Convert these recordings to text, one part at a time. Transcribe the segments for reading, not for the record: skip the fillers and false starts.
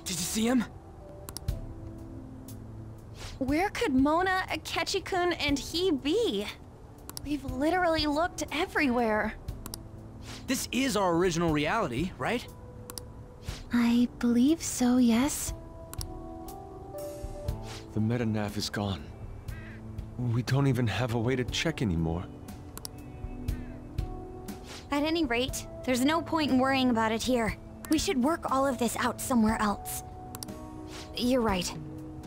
Did you see him? Where could Mona, Akechi-kun, and he be? We've literally looked everywhere. This is our original reality, right? I believe so, yes. The metanav is gone. We don't even have a way to check anymore. At any rate, there's no point in worrying about it here. We should work all of this out somewhere else. You're right.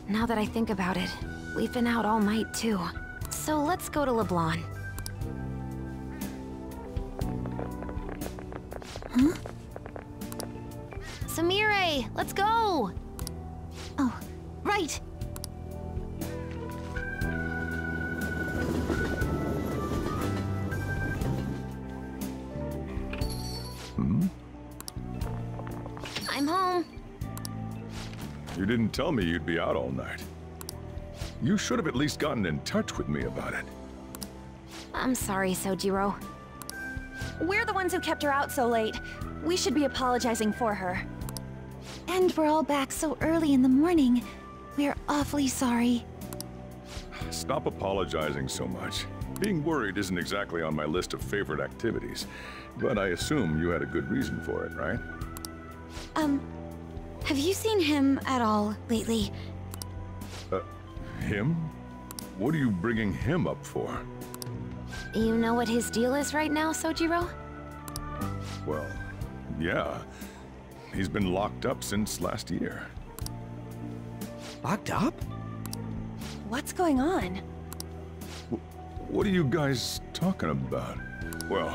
Now that I think about it, we've been out all night too. So let's go to LeBlanc. Huh? Samire, let's go! Oh, right! I'm home. You didn't tell me you'd be out all night. You should have at least gotten in touch with me about it. I'm sorry, Sojiro. We're the ones who kept her out so late. We should be apologizing for her. And we're all back so early in the morning. We're awfully sorry. Stop apologizing so much. Being worried isn't exactly on my list of favorite activities, but I assume you had a good reason for it, right? Have you seen him at all lately? Him? What are you bringing him up for? You know what his deal is right now, Sojiro? Well, yeah. He's been locked up since last year. Locked up? What's going on? What are you guys talking about? Well,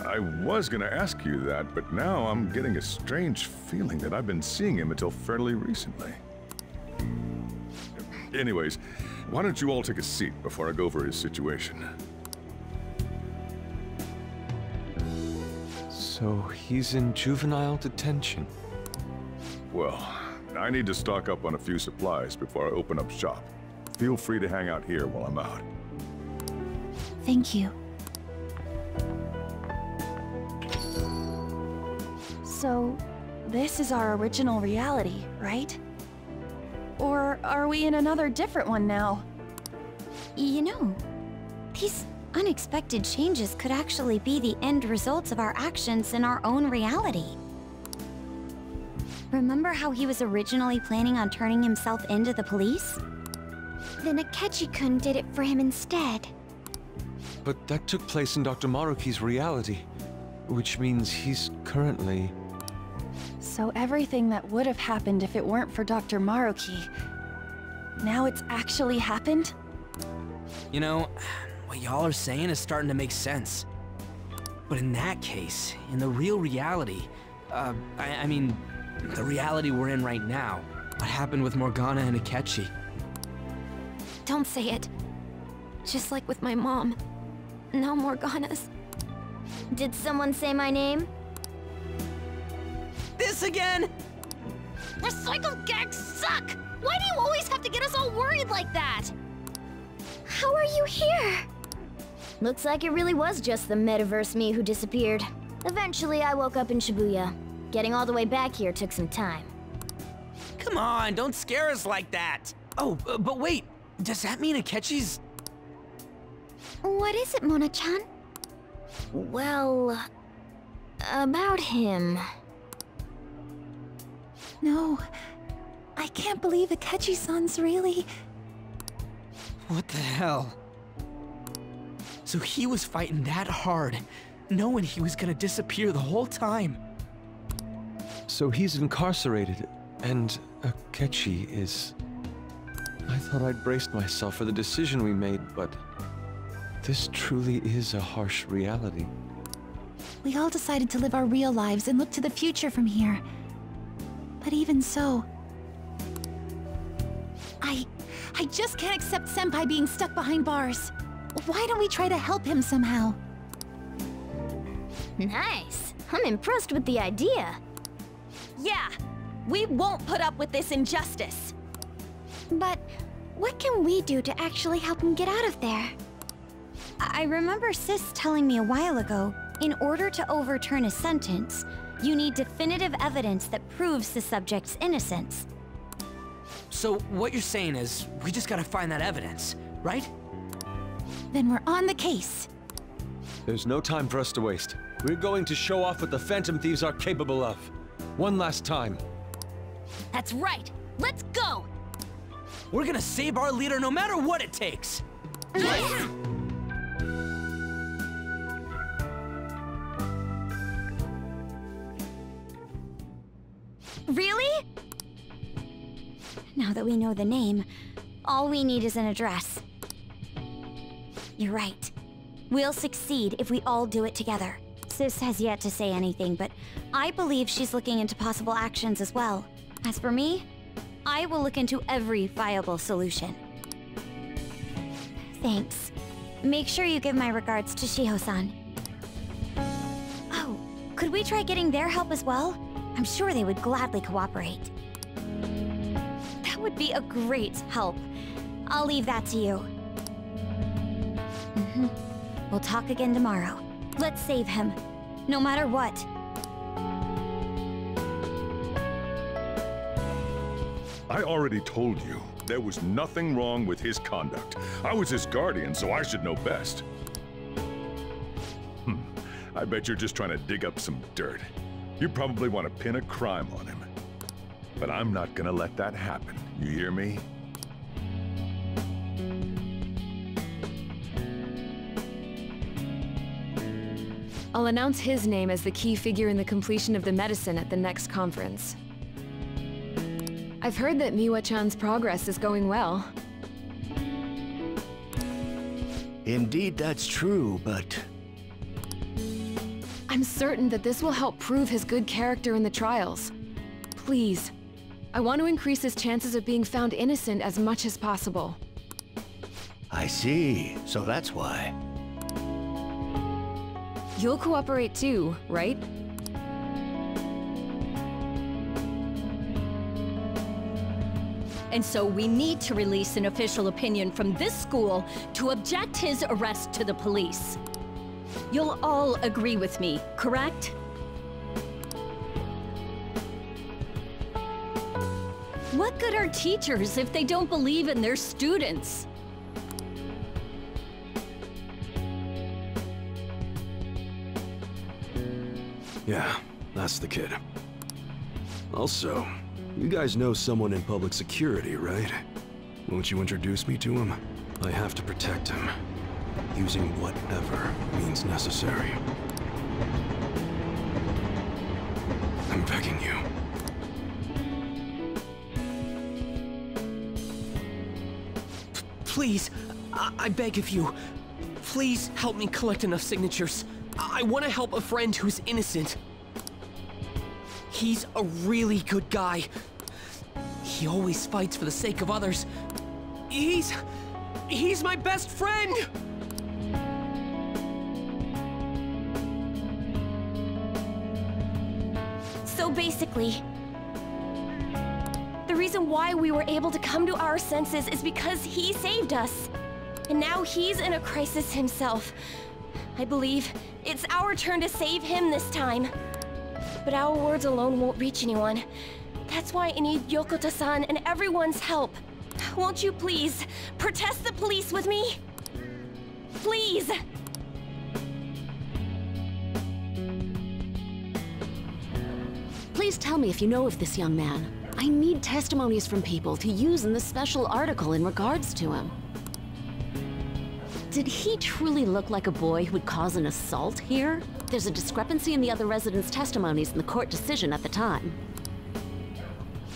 I was gonna ask you that, but now I'm getting a strange feeling that I've been seeing him until fairly recently. Anyways, why don't you all take a seat before I go over his situation? So he's in juvenile detention. Well, I need to stock up on a few supplies before I open up shop. Feel free to hang out here while I'm out. Thank you. So, this is our original reality, right? Or are we in another different one now? You know, these unexpected changes could actually be the end results of our actions in our own reality. Remember how he was originally planning on turning himself into the police? Then Akechi-kun did it for him instead. But that took place in Dr. Maruki's reality, which means he's currently... So everything that would have happened if it weren't for Dr. Maruki, now it's actually happened? You know, what y'all are saying is starting to make sense. But in that case, in the real reality, I mean, the reality we're in right now, what happened with Morgana and Akechi? Don't say it. Just like with my mom. Now Morgana's. Did someone say my name? This again? Recycle gags suck! Why do you always have to get us all worried like that? How are you here? Looks like it really was just the metaverse me who disappeared. Eventually, I woke up in Shibuya. Getting all the way back here took some time. Come on, don't scare us like that. Oh, but wait, does that mean Akechi's... What is it, Mona-chan? Well... about him. No, I can't believe Akechi-san's really... What the hell? So he was fighting that hard, knowing he was gonna disappear the whole time. So he's incarcerated, and Akechi is... I thought I'd braced myself for the decision we made, but... this truly is a harsh reality. We all decided to live our real lives and look to the future from here. But even so... I just can't accept Senpai being stuck behind bars. Why don't we try to help him somehow? Nice. I'm impressed with the idea. Yeah, we won't put up with this injustice. But what can we do to actually help him get out of there? I remember Sis telling me a while ago In order to overturn a sentence, you need definitive evidence that proves the subject's innocence. So what you're saying is, we just gotta find that evidence, right? Then we're on the case. There's no time for us to waste. We're going to show off what the Phantom Thieves are capable of. One last time. That's right! Let's go! We're gonna save our leader no matter what it takes! Really? Now that we know the name, all we need is an address. You're right. We'll succeed if we all do it together. Sis has yet to say anything, but I believe she's looking into possible actions as well. As for me, I will look into every viable solution. Thanks. Make sure you give my regards to Shiho-san. Oh, could we try getting their help as well? I'm sure they would gladly cooperate. That would be a great help. I'll leave that to you. We'll talk again tomorrow. Let's save him, no matter what. I already told you, there was nothing wrong with his conduct. I was his guardian, so I should know best. I bet you're just trying to dig up some dirt. You probably want to pin a crime on him. But I'm not gonna let that happen, you hear me? I'll announce his name as the key figure in the completion of the medicine at the next conference. I've heard that Miwa-chan's progress is going well. Indeed, that's true, but... I'm certain that this will help prove his good character in the trials. Please, I want to increase his chances of being found innocent as much as possible. I see. So that's why. You'll cooperate too, right? And so we need to release an official opinion from this school to object his arrest to the police. You'll all agree with me, correct? What good are teachers if they don't believe in their students? Yeah, that's the kid. Also, you guys know someone in public security, right? Won't you introduce me to him? I have to protect him, using whatever means necessary. I'm begging you. Please, I beg of you, please help me collect enough signatures. I want to help a friend who's innocent. He's a really good guy. He always fights for the sake of others. He's my best friend! So basically, the reason why we were able to come to our senses is because he saved us. And now he's in a crisis himself. I believe it's our turn to save him this time. But our words alone won't reach anyone. That's why I need Yokota-san and everyone's help. Won't you please protest the police with me? Please! Please tell me if you know of this young man. I need testimonies from people to use in the special article in regards to him. Did he truly look like a boy who would cause an assault here? There's a discrepancy in the other residents' testimonies in the court decision at the time.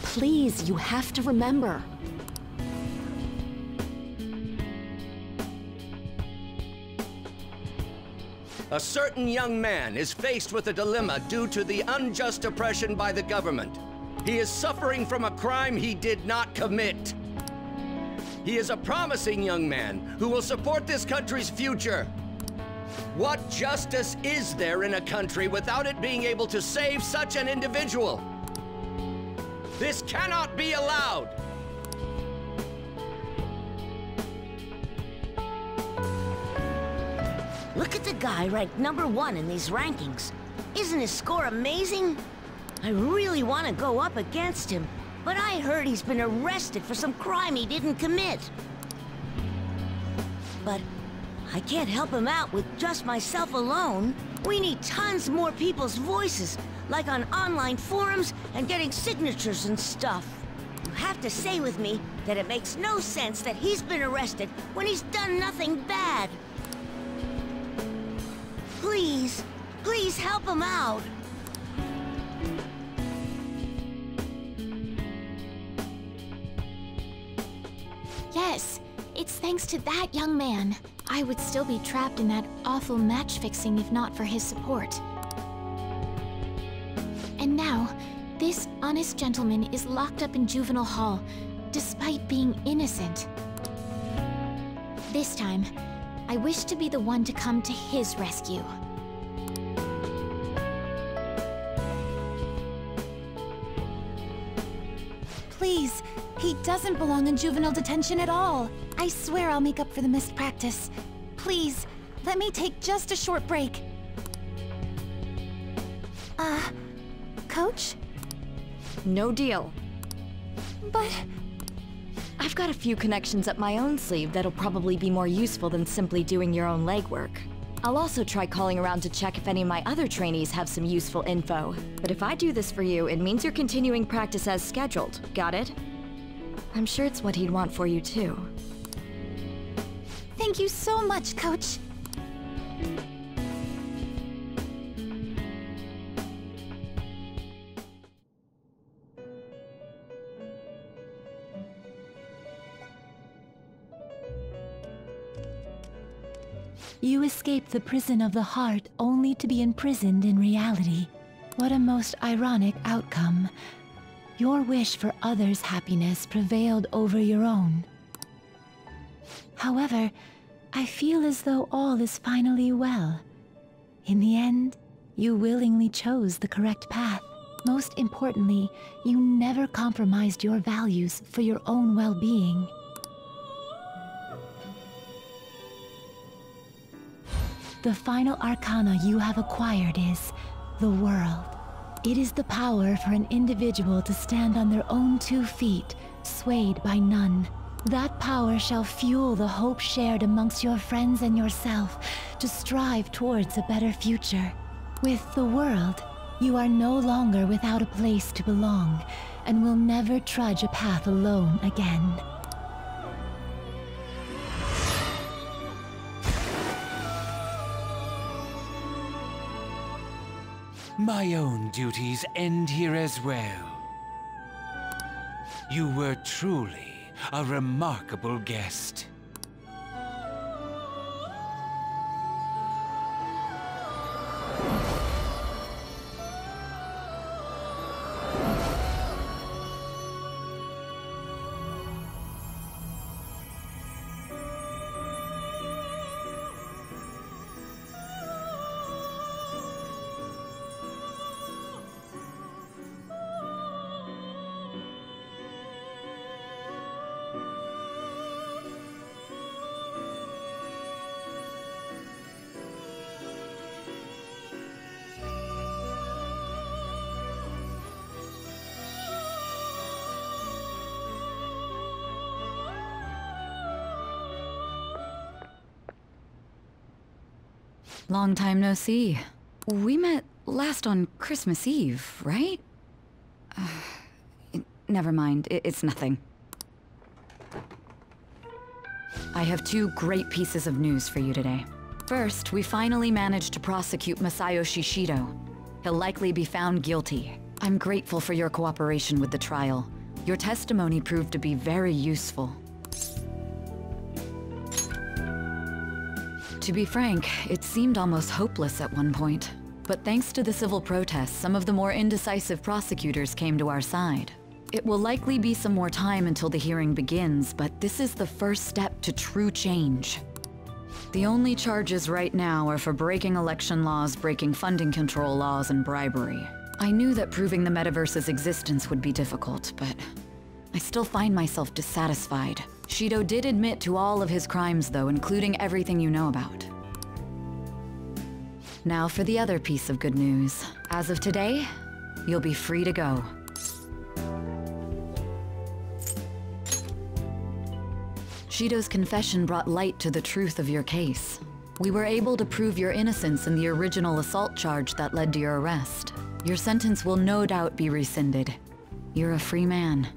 Please, you have to remember. A certain young man is faced with a dilemma due to the unjust oppression by the government. He is suffering from a crime he did not commit. He is a promising young man who will support this country's future. What justice is there in a country without it being able to save such an individual? This cannot be allowed! Look at Here's a guy ranked #1 in these rankings. Isn't his score amazing? I really want to go up against him, but I heard he's been arrested for some crime he didn't commit. But I can't help him out with just myself alone. We need tons more people's voices, like on online forums and getting signatures and stuff. You have to say with me that it makes no sense that he's been arrested when he's done nothing bad. Please, please help him out. Yes, it's thanks to that young man. I would still be trapped in that awful match-fixing if not for his support. And now, this honest gentleman is locked up in juvenile hall, despite being innocent. This time, I wish to be the one to come to his rescue. Please, he doesn't belong in juvenile detention at all. I swear I'll make up for the missed practice. Please, let me take just a short break. Coach? No deal. But... I've got a few connections up my own sleeve that'll probably be more useful than simply doing your own legwork. I'll also try calling around to check if any of my other trainees have some useful info. But if I do this for you, it means you're continuing practice as scheduled. Got it? I'm sure it's what he'd want for you too. Thank you so much, Coach. You escaped the prison of the heart only to be imprisoned in reality. What a most ironic outcome. Your wish for others' happiness prevailed over your own. However, I feel as though all is finally well. In the end, you willingly chose the correct path. Most importantly, you never compromised your values for your own well-being. The final arcana you have acquired is the world. It is the power for an individual to stand on their own 2 feet, swayed by none. That power shall fuel the hope shared amongst your friends and yourself to strive towards a better future. With the world, you are no longer without a place to belong, and will never trudge a path alone again. My own duties end here as well. You were truly a remarkable guest. Long time no see. We met last on Christmas Eve, right? Never mind, it's nothing. I have 2 great pieces of news for you today. First, we finally managed to prosecute Masayoshi Shido. He'll likely be found guilty. I'm grateful for your cooperation with the trial. Your testimony proved to be very useful. To be frank, it seemed almost hopeless at one point. But thanks to the civil protests, some of the more indecisive prosecutors came to our side. It will likely be some more time until the hearing begins, but this is the first step to true change. The only charges right now are for breaking election laws, breaking funding control laws, and bribery. I knew that proving the metaverse's existence would be difficult, but I still find myself dissatisfied. Shido did admit to all of his crimes, though, including everything you know about. Now for the other piece of good news. As of today, you'll be free to go. Shido's confession brought light to the truth of your case. We were able to prove your innocence in the original assault charge that led to your arrest. Your sentence will no doubt be rescinded. You're a free man.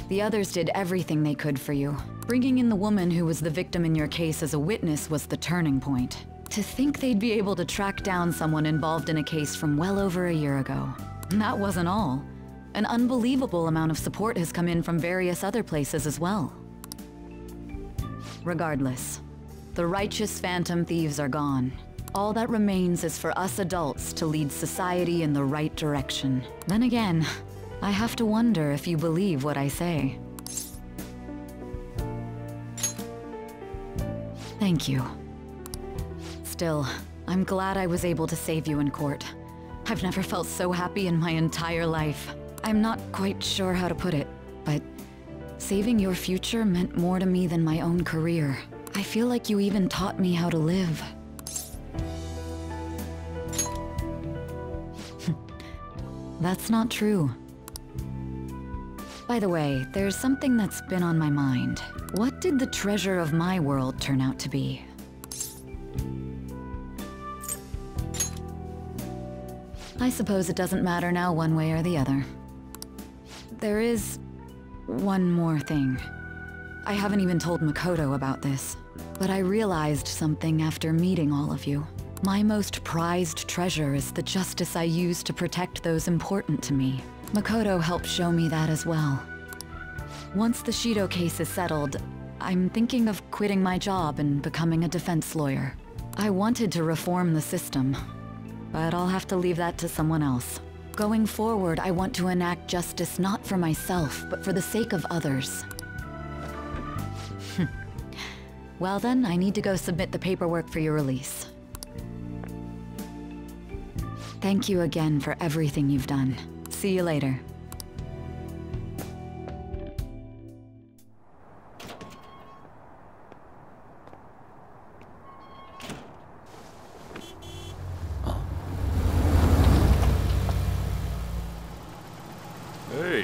The others did everything they could for you. Bringing in the woman who was the victim in your case as a witness was the turning point. To think they'd be able to track down someone involved in a case from well over a year ago. And that wasn't all. An unbelievable amount of support has come in from various other places as well. Regardless, the righteous phantom thieves are gone. All that remains is for us adults to lead society in the right direction. Then again, I have to wonder if you believe what I say. Thank you. Still, I'm glad I was able to save you in court. I've never felt so happy in my entire life. I'm not quite sure how to put it, but saving your future meant more to me than my own career. I feel like you even taught me how to live. That's not true. By the way, there's something that's been on my mind. What did the treasure of my world turn out to be? I suppose it doesn't matter now one way or the other. There is one more thing. I haven't even told Makoto about this, but I realized something after meeting all of you. My most prized treasure is the justice I use to protect those important to me. Makoto helped show me that as well. Once the Shido case is settled, I'm thinking of quitting my job and becoming a defense lawyer. I wanted to reform the system, but I'll have to leave that to someone else. Going forward, I want to enact justice not for myself, but for the sake of others. Well then, I need to go submit the paperwork for your release. Thank you again for everything you've done. See you later. Hey,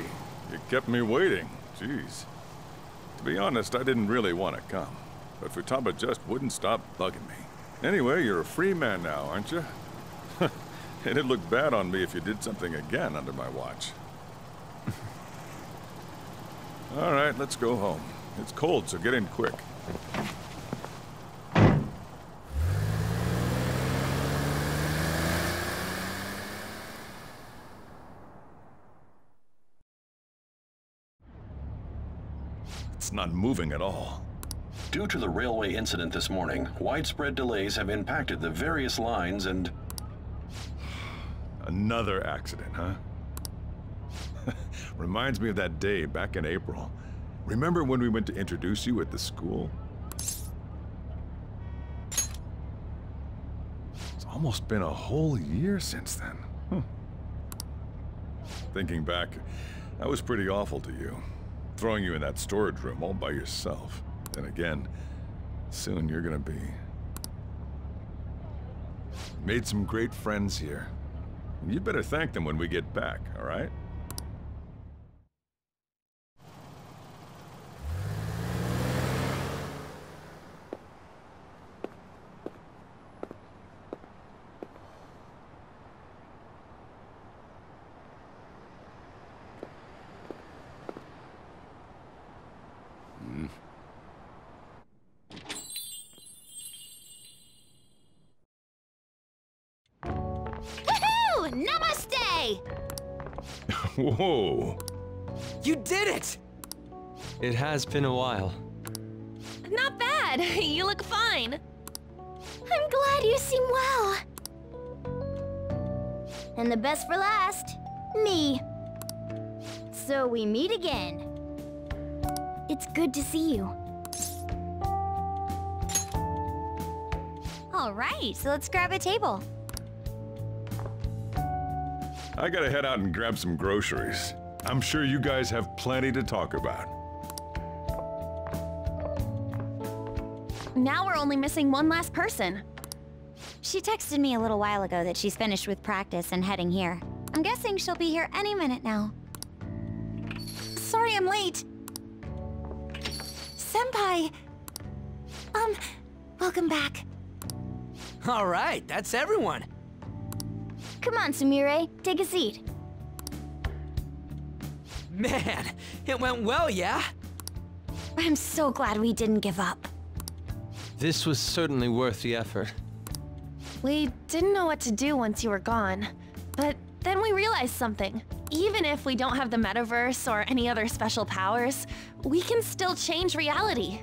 you kept me waiting. Jeez. To be honest, I didn't really want to come, but Futaba just wouldn't stop bugging me. Anyway, you're a free man now, aren't you? It'd look bad on me if you did something again under my watch. All right, let's go home. It's cold, so get in quick. It's not moving at all. Due to the railway incident this morning, widespread delays have impacted the various lines and... Another accident, huh? Reminds me of that day back in April. Remember when we went to introduce you at the school? It's almost been a whole year since then. Thinking back, I was pretty awful to you. Throwing you in that storage room all by yourself. Then again, soon you're gonna be. Made some great friends here. You'd better thank them when we get back, all right? Namaste! Whoa! You did it! It has been a while. Not bad. You look fine. I'm glad you seem well. And the best for last, me. So we meet again. It's good to see you. All right, so let's grab a table. I gotta head out and grab some groceries. I'm sure you guys have plenty to talk about. Now we're only missing one last person. She texted me a little while ago that she's finished with practice and heading here. I'm guessing she'll be here any minute now. Sorry I'm late. Senpai! Welcome back. All right, that's everyone. Come on, Sumire, take a seat. Man, it went well, yeah? I'm so glad we didn't give up. This was certainly worth the effort. We didn't know what to do once you were gone, but then we realized something. Even if we don't have the metaverse or any other special powers, we can still change reality.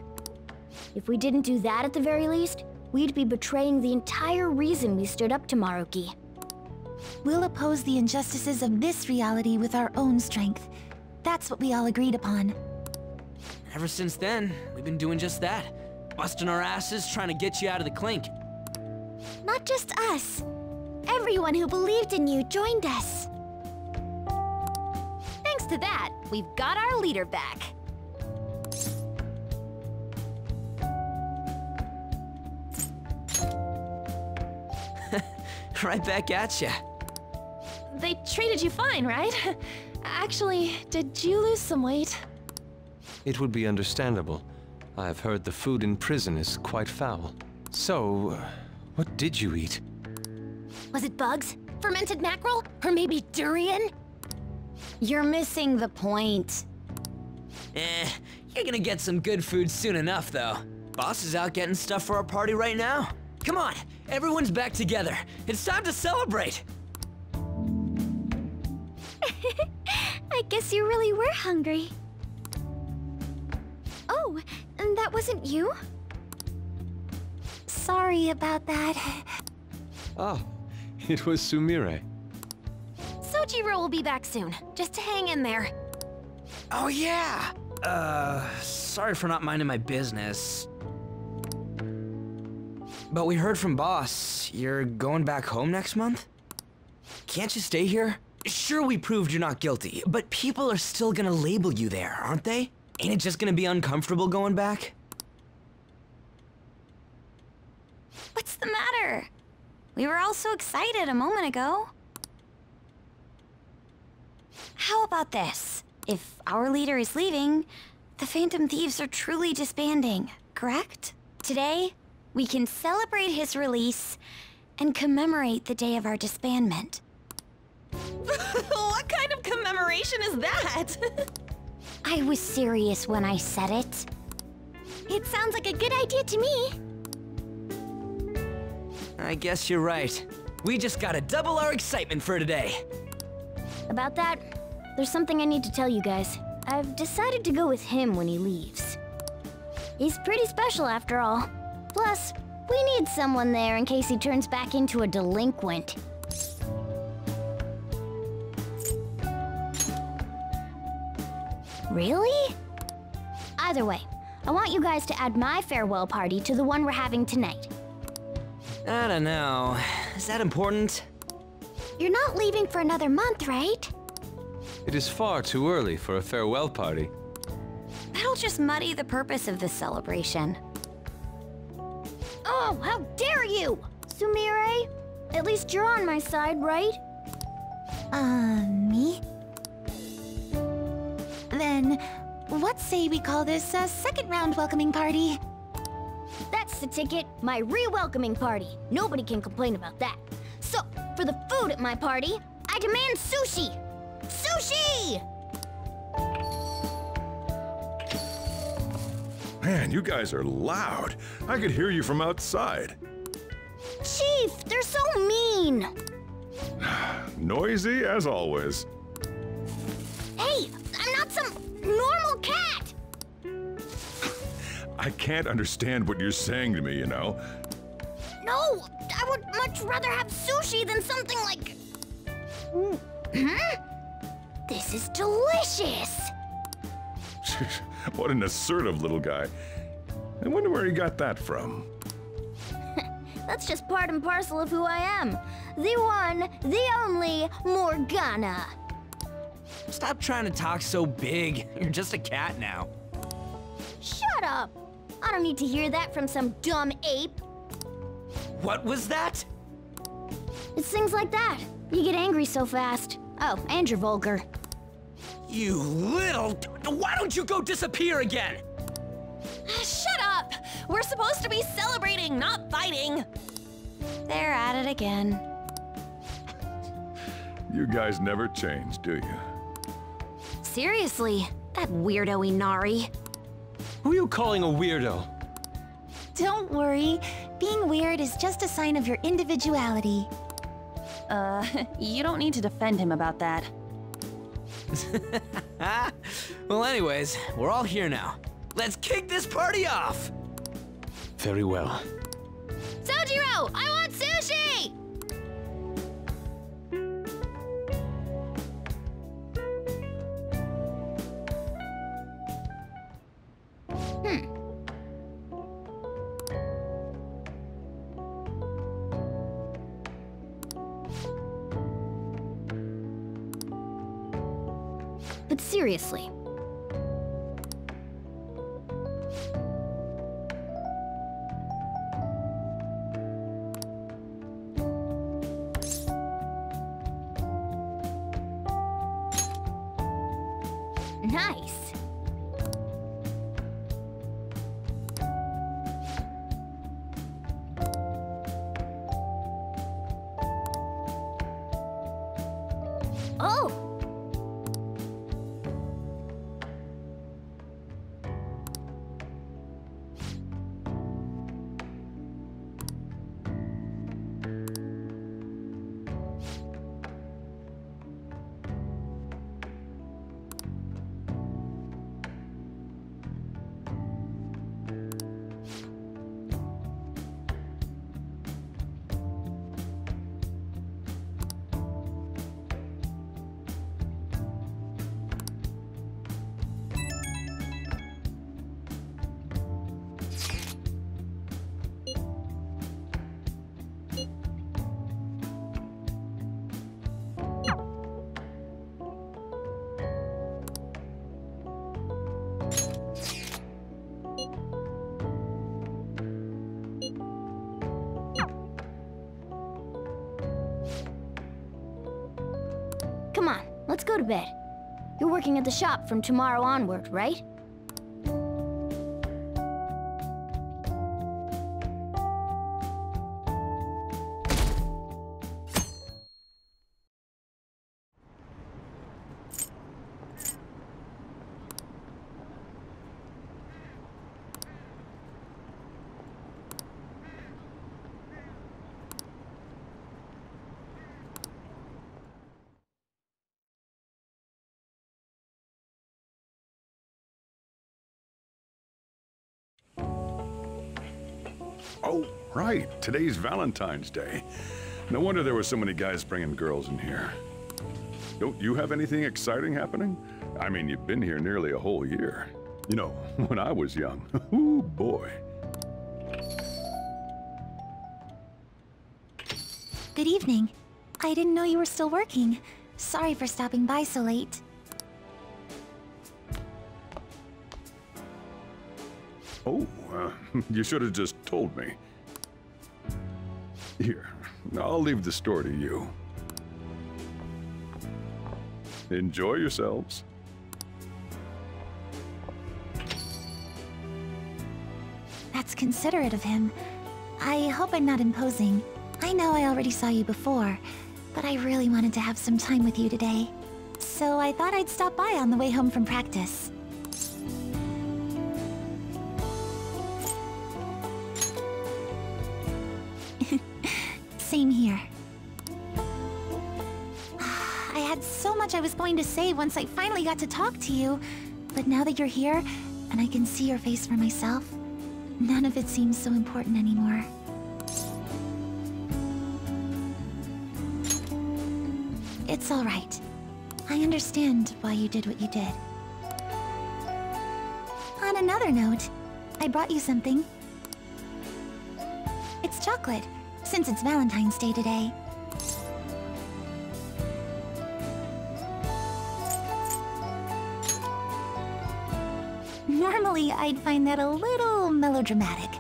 If we didn't do that at the very least, we'd be betraying the entire reason we stood up to Maruki. We'll oppose the injustices of this reality with our own strength. That's what we all agreed upon. Ever since then, we've been doing just that. Busting our asses trying to get you out of the clink. Not just us. Everyone who believed in you joined us. Thanks to that, we've got our leader back. Right back at ya. They treated you fine, right? Actually, did you lose some weight? It would be understandable. I've heard the food in prison is quite foul. So, what did you eat? Was it bugs? Fermented mackerel? Or maybe durian? You're missing the point. You're gonna get some good food soon enough, though. Boss is out getting stuff for our party right now. Come on, everyone's back together. It's time to celebrate. I guess you really were hungry. Oh, and that wasn't you? Sorry about that. Oh, it was Sumire. Sojiro will be back soon. Just hang in there. Oh yeah! Sorry for not minding my business. But we heard from Boss, you're going back home next month? Can't you stay here? Sure, we proved you're not guilty, but people are still gonna label you there, aren't they? Ain't it just gonna be uncomfortable going back? What's the matter? We were all so excited a moment ago. How about this? If our leader is leaving, the Phantom Thieves are truly disbanding, correct? Today, we can celebrate his release and commemorate the day of our disbandment. What kind of commemoration is that? I was serious when I said it. It sounds like a good idea to me. I guess you're right. We just gotta double our excitement for today. About that, there's something I need to tell you guys. I've decided to go with him when he leaves. He's pretty special after all. Plus, we need someone there in case he turns back into a delinquent. Really? Either way, I want you guys to add my farewell party to the one we're having tonight. I don't know. Is that important? You're not leaving for another month, right? It is far too early for a farewell party. That'll just muddy the purpose of this celebration. Oh, how dare you! Sumire, at least you're on my side, right? Me? Then, what say we call this a second round welcoming party? That's the ticket, my re-welcoming party. Nobody can complain about that. So, for the food at my party, I demand sushi! Sushi! Man, you guys are loud. I could hear you from outside. Chief, they're so mean! Noisy as always. Hey, I'm not some normal cat! I can't understand what you're saying to me, you know. No, I would much rather have sushi than something like... This is delicious! What an assertive little guy. I wonder where he got that from. That's just part and parcel of who I am. The one, the only, Morgana. Stop trying to talk so big. You're just a cat now. Shut up! I don't need to hear that from some dumb ape. What was that? It's things like that. You get angry so fast. Oh, and you're vulgar. You little... Why don't you go disappear again? Shut up! We're supposed to be celebrating, not fighting! They're at it again. You guys never change, do you? Seriously, that weirdo Inari. Who are you calling a weirdo? Don't worry. Being weird is just a sign of your individuality. You don't need to defend him about that. Well, anyways, we're all here now. Let's kick this party off! Very well. Sojiro, I want sushi! But seriously. Nice. Oh! Come on, let's go to bed. You're working at the shop from tomorrow onward, right? Oh, right. Today's Valentine's Day. No wonder there were so many guys bringing girls in here. Don't you have anything exciting happening? I mean, you've been here nearly a whole year. You know, when I was young. Ooh, boy. Good evening. I didn't know you were still working. Sorry for stopping by so late. Oh, you should have just told me. Here, I'll leave the store to you. Enjoy yourselves. That's considerate of him. I hope I'm not imposing. I know I already saw you before, but I really wanted to have some time with you today. So I thought I'd stop by on the way home from practice. Same here. I had so much I was going to say once I finally got to talk to you, but now that you're here, and I can see your face for myself, none of it seems so important anymore. It's all right. I understand why you did what you did. On another note, I brought you something. It's chocolate, since it's Valentine's Day today. Normally, I'd find that a little melodramatic,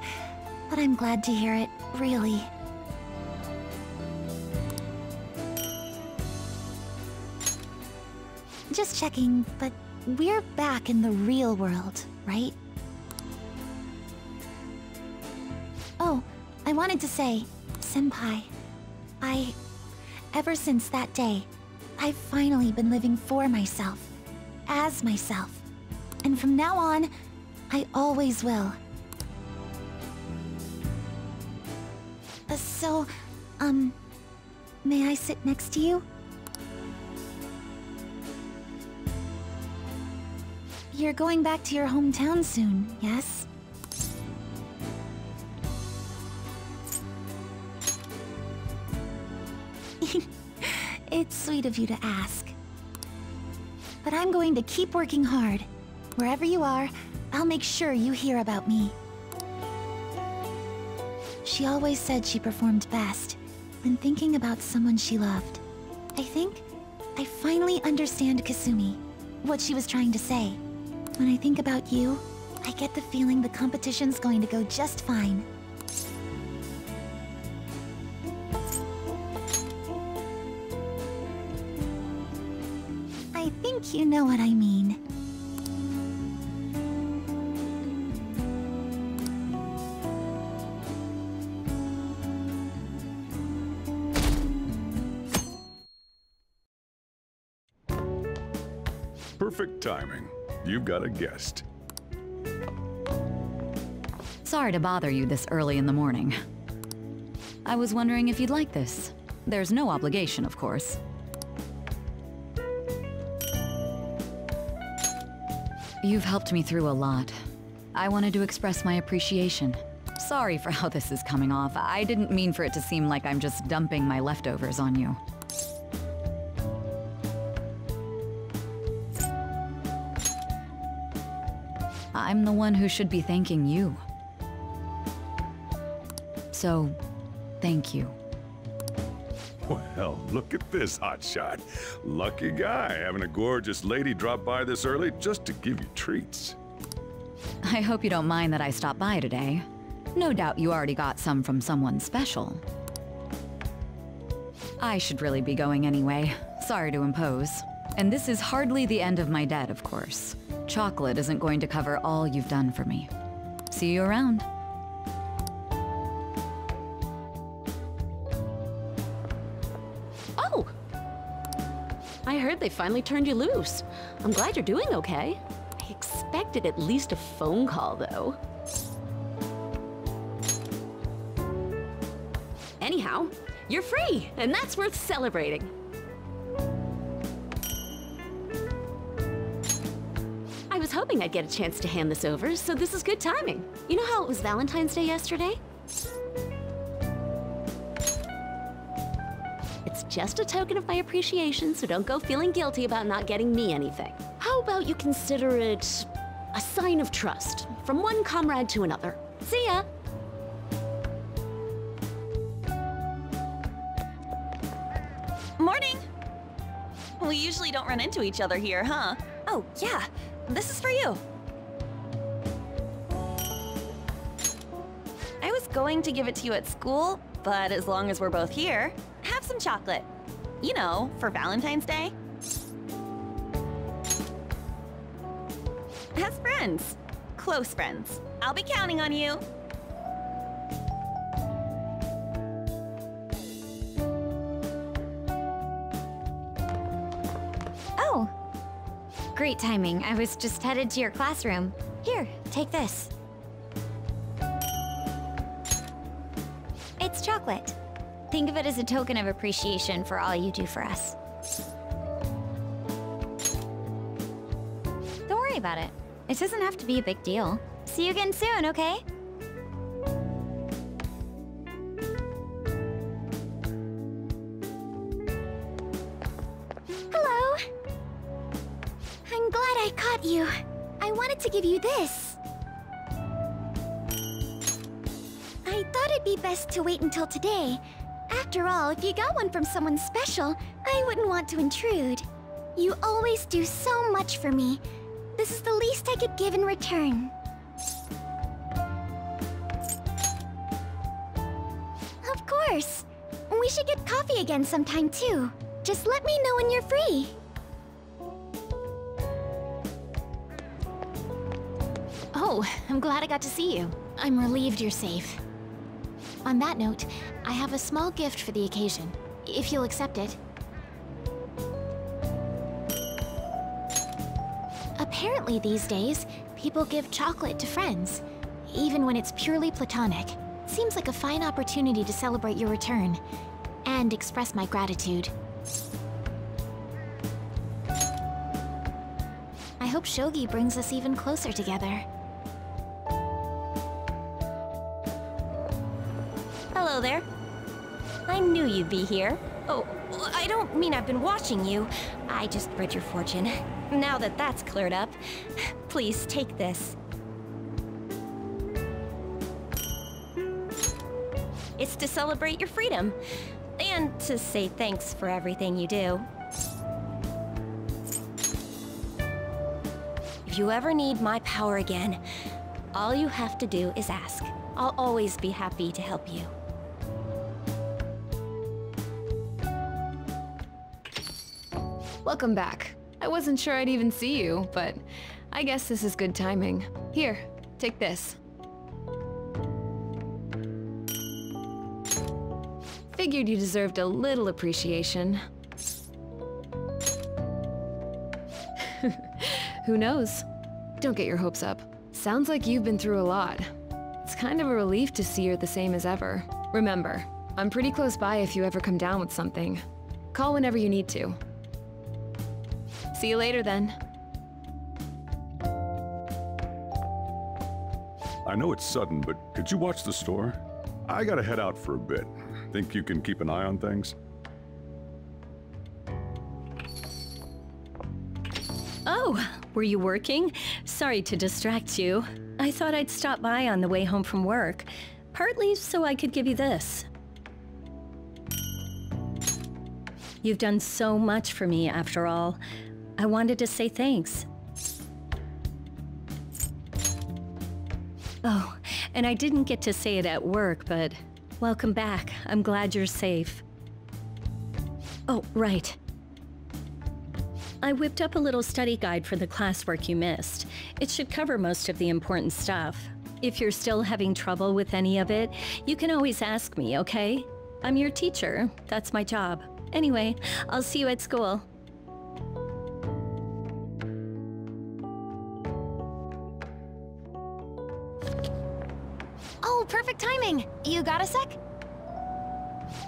but I'm glad to hear it, really. Just checking, but we're back in the real world, right? Oh, I wanted to say, Senpai, ever since that day, I've finally been living for myself, as myself. And from now on, I always will. So, may I sit next to you? You're going back to your hometown soon, yes? It's sweet of you to ask. But I'm going to keep working hard. Wherever you are, I'll make sure you hear about me. She always said she performed best when thinking about someone she loved. I think I finally understand Kasumi, what she was trying to say. When I think about you, I get the feeling the competition's going to go just fine. I think you know what I mean. Perfect timing. You've got a guest. Sorry to bother you this early in the morning. I was wondering if you'd like this. There's no obligation, of course. You've helped me through a lot. I wanted to express my appreciation. Sorry for how this is coming off. I didn't mean for it to seem like I'm just dumping my leftovers on you. I'm the one who should be thanking you. So, thank you. Well, look at this hotshot. Lucky guy having a gorgeous lady drop by this early just to give you treats. I hope you don't mind that I stopped by today. No doubt you already got some from someone special. I should really be going anyway. Sorry to impose. And this is hardly the end of my debt, of course. Chocolate isn't going to cover all you've done for me. See you around. Oh! I heard they finally turned you loose. I'm glad you're doing okay. I expected at least a phone call, though. Anyhow, you're free, and that's worth celebrating. I was hoping I'd get a chance to hand this over, so this is good timing. You know how it was Valentine's Day yesterday? It's just a token of my appreciation, so don't go feeling guilty about not getting me anything. How about you consider it a sign of trust, from one comrade to another. See ya! Morning! We usually don't run into each other here, huh? Oh, yeah. This is for you. I was going to give it to you at school, but as long as we're both here, have some chocolate. You know, for Valentine's Day. As friends. Close friends. I'll be counting on you. Oh. Great timing. I was just headed to your classroom. Here, take this. It's chocolate. Think of it as a token of appreciation for all you do for us. Don't worry about it. It doesn't have to be a big deal. See you again soon, okay? Hello. I'm glad I caught you. I wanted to give you this. I thought it'd be best to wait until today. After all, if you got one from someone special, I wouldn't want to intrude. You always do so much for me. This is the least I could give in return. Of course. We should get coffee again sometime too. Just let me know when you're free. Oh, I'm glad I got to see you. I'm relieved you're safe. On that note, I have a small gift for the occasion, if you'll accept it. Apparently these days, people give chocolate to friends, even when it's purely platonic. Seems like a fine opportunity to celebrate your return, and express my gratitude. I hope Shogi brings us even closer together. Hello there. I knew you'd be here. Oh, I don't mean I've been watching you. I just read your fortune. Now that that's cleared up, please take this. It's to celebrate your freedom, and to say thanks for everything you do. If you ever need my power again, all you have to do is ask. I'll always be happy to help you. Welcome back. I wasn't sure I'd even see you, but I guess this is good timing. Here, take this. Figured you deserved a little appreciation. Who knows? Don't get your hopes up. Sounds like you've been through a lot. It's kind of a relief to see you're the same as ever. Remember, I'm pretty close by if you ever come down with something. Call whenever you need to. See you later then. I know it's sudden, but could you watch the store? I gotta head out for a bit. Think you can keep an eye on things? Oh, were you working? Sorry to distract you. I thought I'd stop by on the way home from work, partly so I could give you this. You've done so much for me, after all. I wanted to say thanks. Oh, and I didn't get to say it at work, but welcome back. I'm glad you're safe. Oh, right. I whipped up a little study guide for the classwork you missed. It should cover most of the important stuff. If you're still having trouble with any of it, you can always ask me, okay? I'm your teacher. That's my job. Anyway, I'll see you at school. Oh, perfect timing! You got a sec?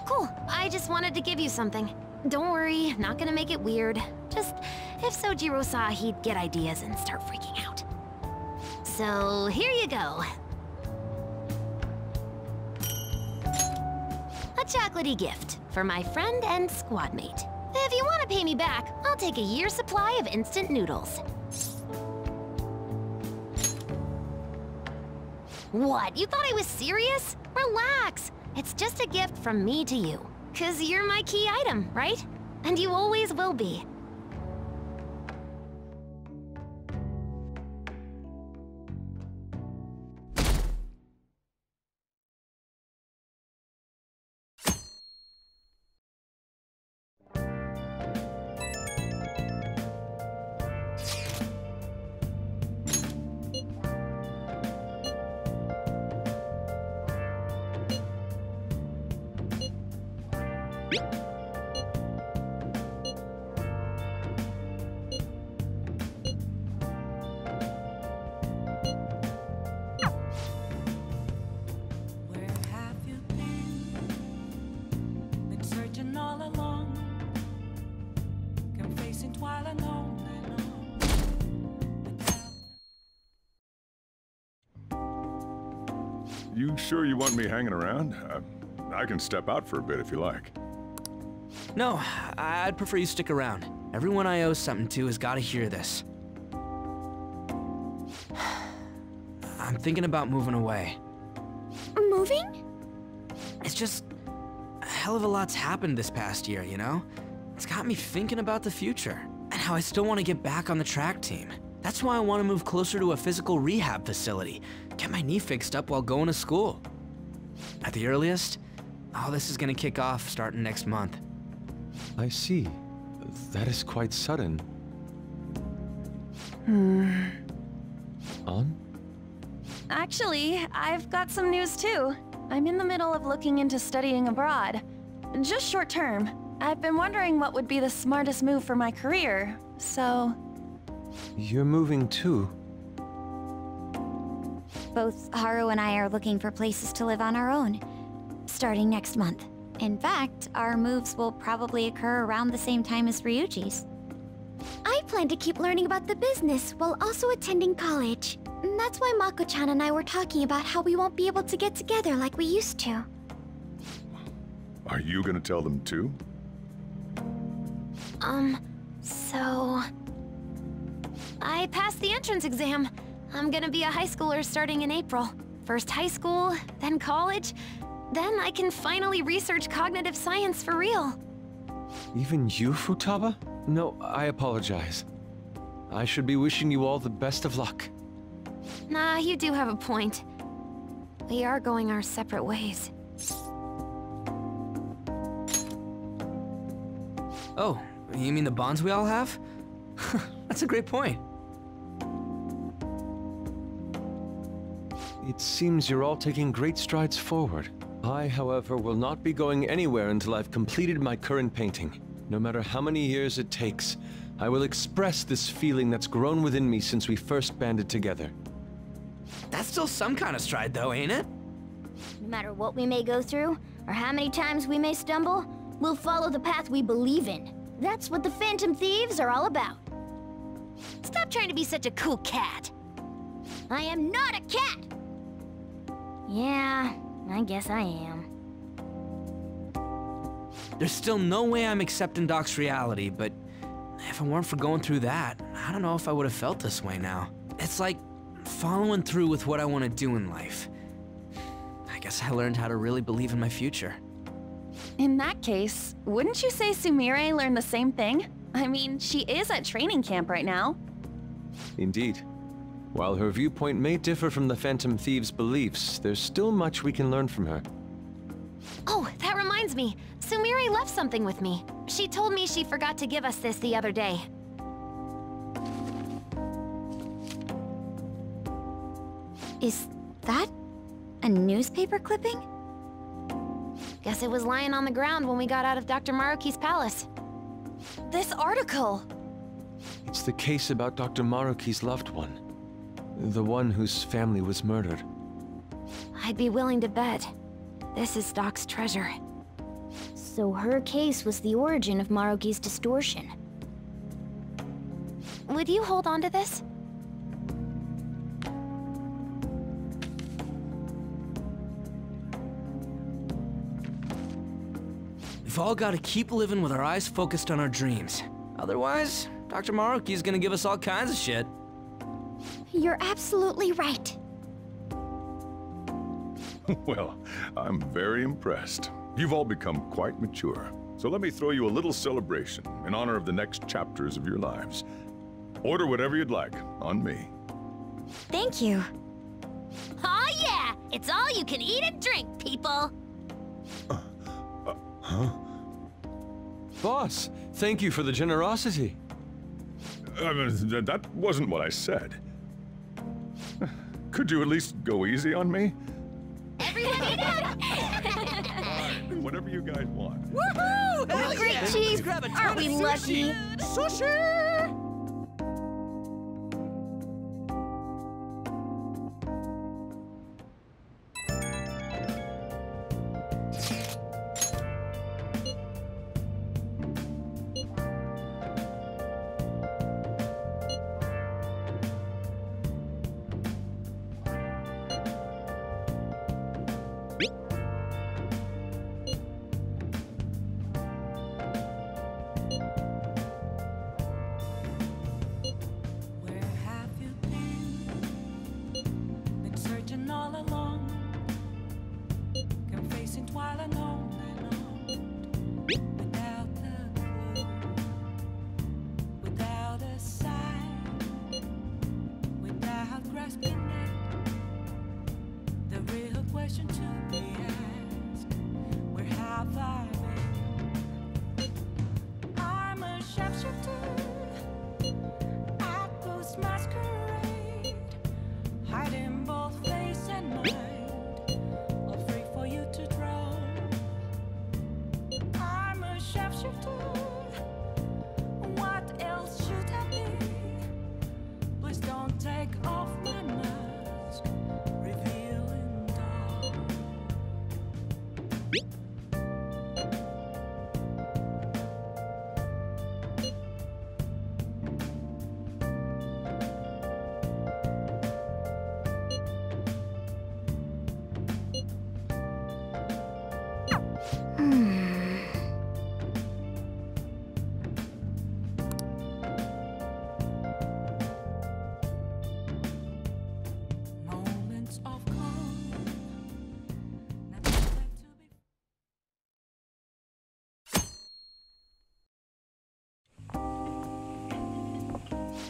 Cool, I just wanted to give you something. Don't worry, not gonna make it weird. Just, if Sojiro saw, he'd get ideas and start freaking out. So, here you go. A chocolatey gift for my friend and squad mate. If you want to pay me back, I'll take a year's supply of instant noodles. What? You thought I was serious? Relax. It's just a gift from me to you. 'Cause you're my key item, right? And you always will be. You sure you want me hanging around? I can step out for a bit if you like. No, I'd prefer you stick around. Everyone I owe something to has got to hear this. I'm thinking about moving away. Moving? It's just... a hell of a lot's happened this past year, you know? It's got me thinking about the future. And how I still want to get back on the track team. That's why I want to move closer to a physical rehab facility. Get my knee fixed up while going to school. At the earliest, all this is going to kick off starting next month. I see. That is quite sudden. On? Actually, I've got some news too. I'm in the middle of looking into studying abroad. Just short term. I've been wondering what would be the smartest move for my career, so... You're moving too? Both Haru and I are looking for places to live on our own, starting next month. In fact, our moves will probably occur around the same time as Ryuji's. I plan to keep learning about the business while also attending college. That's why Mako-chan and I were talking about how we won't be able to get together like we used to. Are you gonna tell them too? So... I passed the entrance exam. I'm gonna be a high schooler starting in April. First high school, then college, then I can finally research cognitive science for real. Even you, Futaba? No, I apologize. I should be wishing you all the best of luck. Nah, you do have a point. We are going our separate ways. Oh, you mean the bonds we all have? That's a great point. It seems you're all taking great strides forward. I, however, will not be going anywhere until I've completed my current painting. No matter how many years it takes, I will express this feeling that's grown within me since we first banded together. That's still some kind of stride though, ain't it? No matter what we may go through, or how many times we may stumble, we'll follow the path we believe in. That's what the Phantom Thieves are all about. Stop trying to be such a cool cat. I am not a cat! Yeah, I guess I am. There's still no way I'm accepting Doc's reality, but if it weren't for going through that, I don't know if I would have felt this way now. It's like following through with what I want to do in life. I guess I learned how to really believe in my future. In that case, wouldn't you say Sumire learned the same thing? I mean, she is at training camp right now. Indeed. While her viewpoint may differ from the Phantom Thieves' beliefs, there's still much we can learn from her. Oh, that reminds me. Sumire left something with me. She told me she forgot to give us this the other day. Is that a newspaper clipping? Guess it was lying on the ground when we got out of Dr. Maruki's palace. This article! It's the case about Dr. Maruki's loved one. The one whose family was murdered. I'd be willing to bet this is Doc's treasure. So her case was the origin of Maruki's distortion. Would you hold on to this? We've all got to keep living with our eyes focused on our dreams. Otherwise, Dr. Maruki's gonna give us all kinds of shit. You're absolutely right. Well, I'm very impressed. You've all become quite mature. So let me throw you a little celebration in honor of the next chapters of your lives. Order whatever you'd like, on me. Thank you. Aw yeah! It's all you can eat and drink, people! Huh? Boss, thank you for the generosity. That wasn't what I said. Could you at least go easy on me? Everybody Whatever you guys want. Woohoo! Hell great, yeah. Chief! Aren't we lucky? Sushi!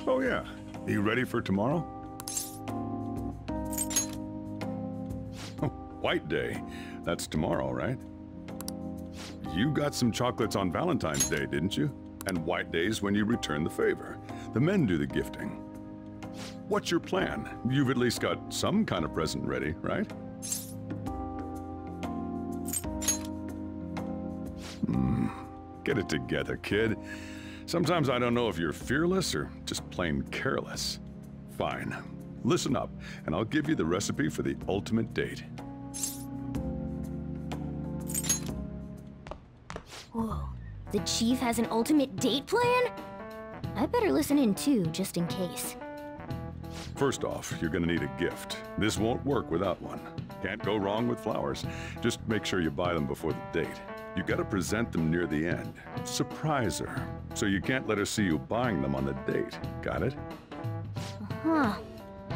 Oh yeah, you ready for tomorrow? Oh, White Day. That's tomorrow, right? You got some chocolates on Valentine's Day, didn't you? And White Day's when you return the favor. The men do the gifting. What's your plan? You've at least got some kind of present ready, right? Get it together, kid. Sometimes I don't know if you're fearless or just plain careless. Fine. Listen up, and I'll give you the recipe for the ultimate date. Whoa. The chief has an ultimate date plan? I better listen in too, just in case. First off, you're gonna need a gift. This won't work without one. Can't go wrong with flowers. Just make sure you buy them before the date. You gotta present them near the end. Surprise her. So you can't let her see you buying them on the date. Got it? Huh.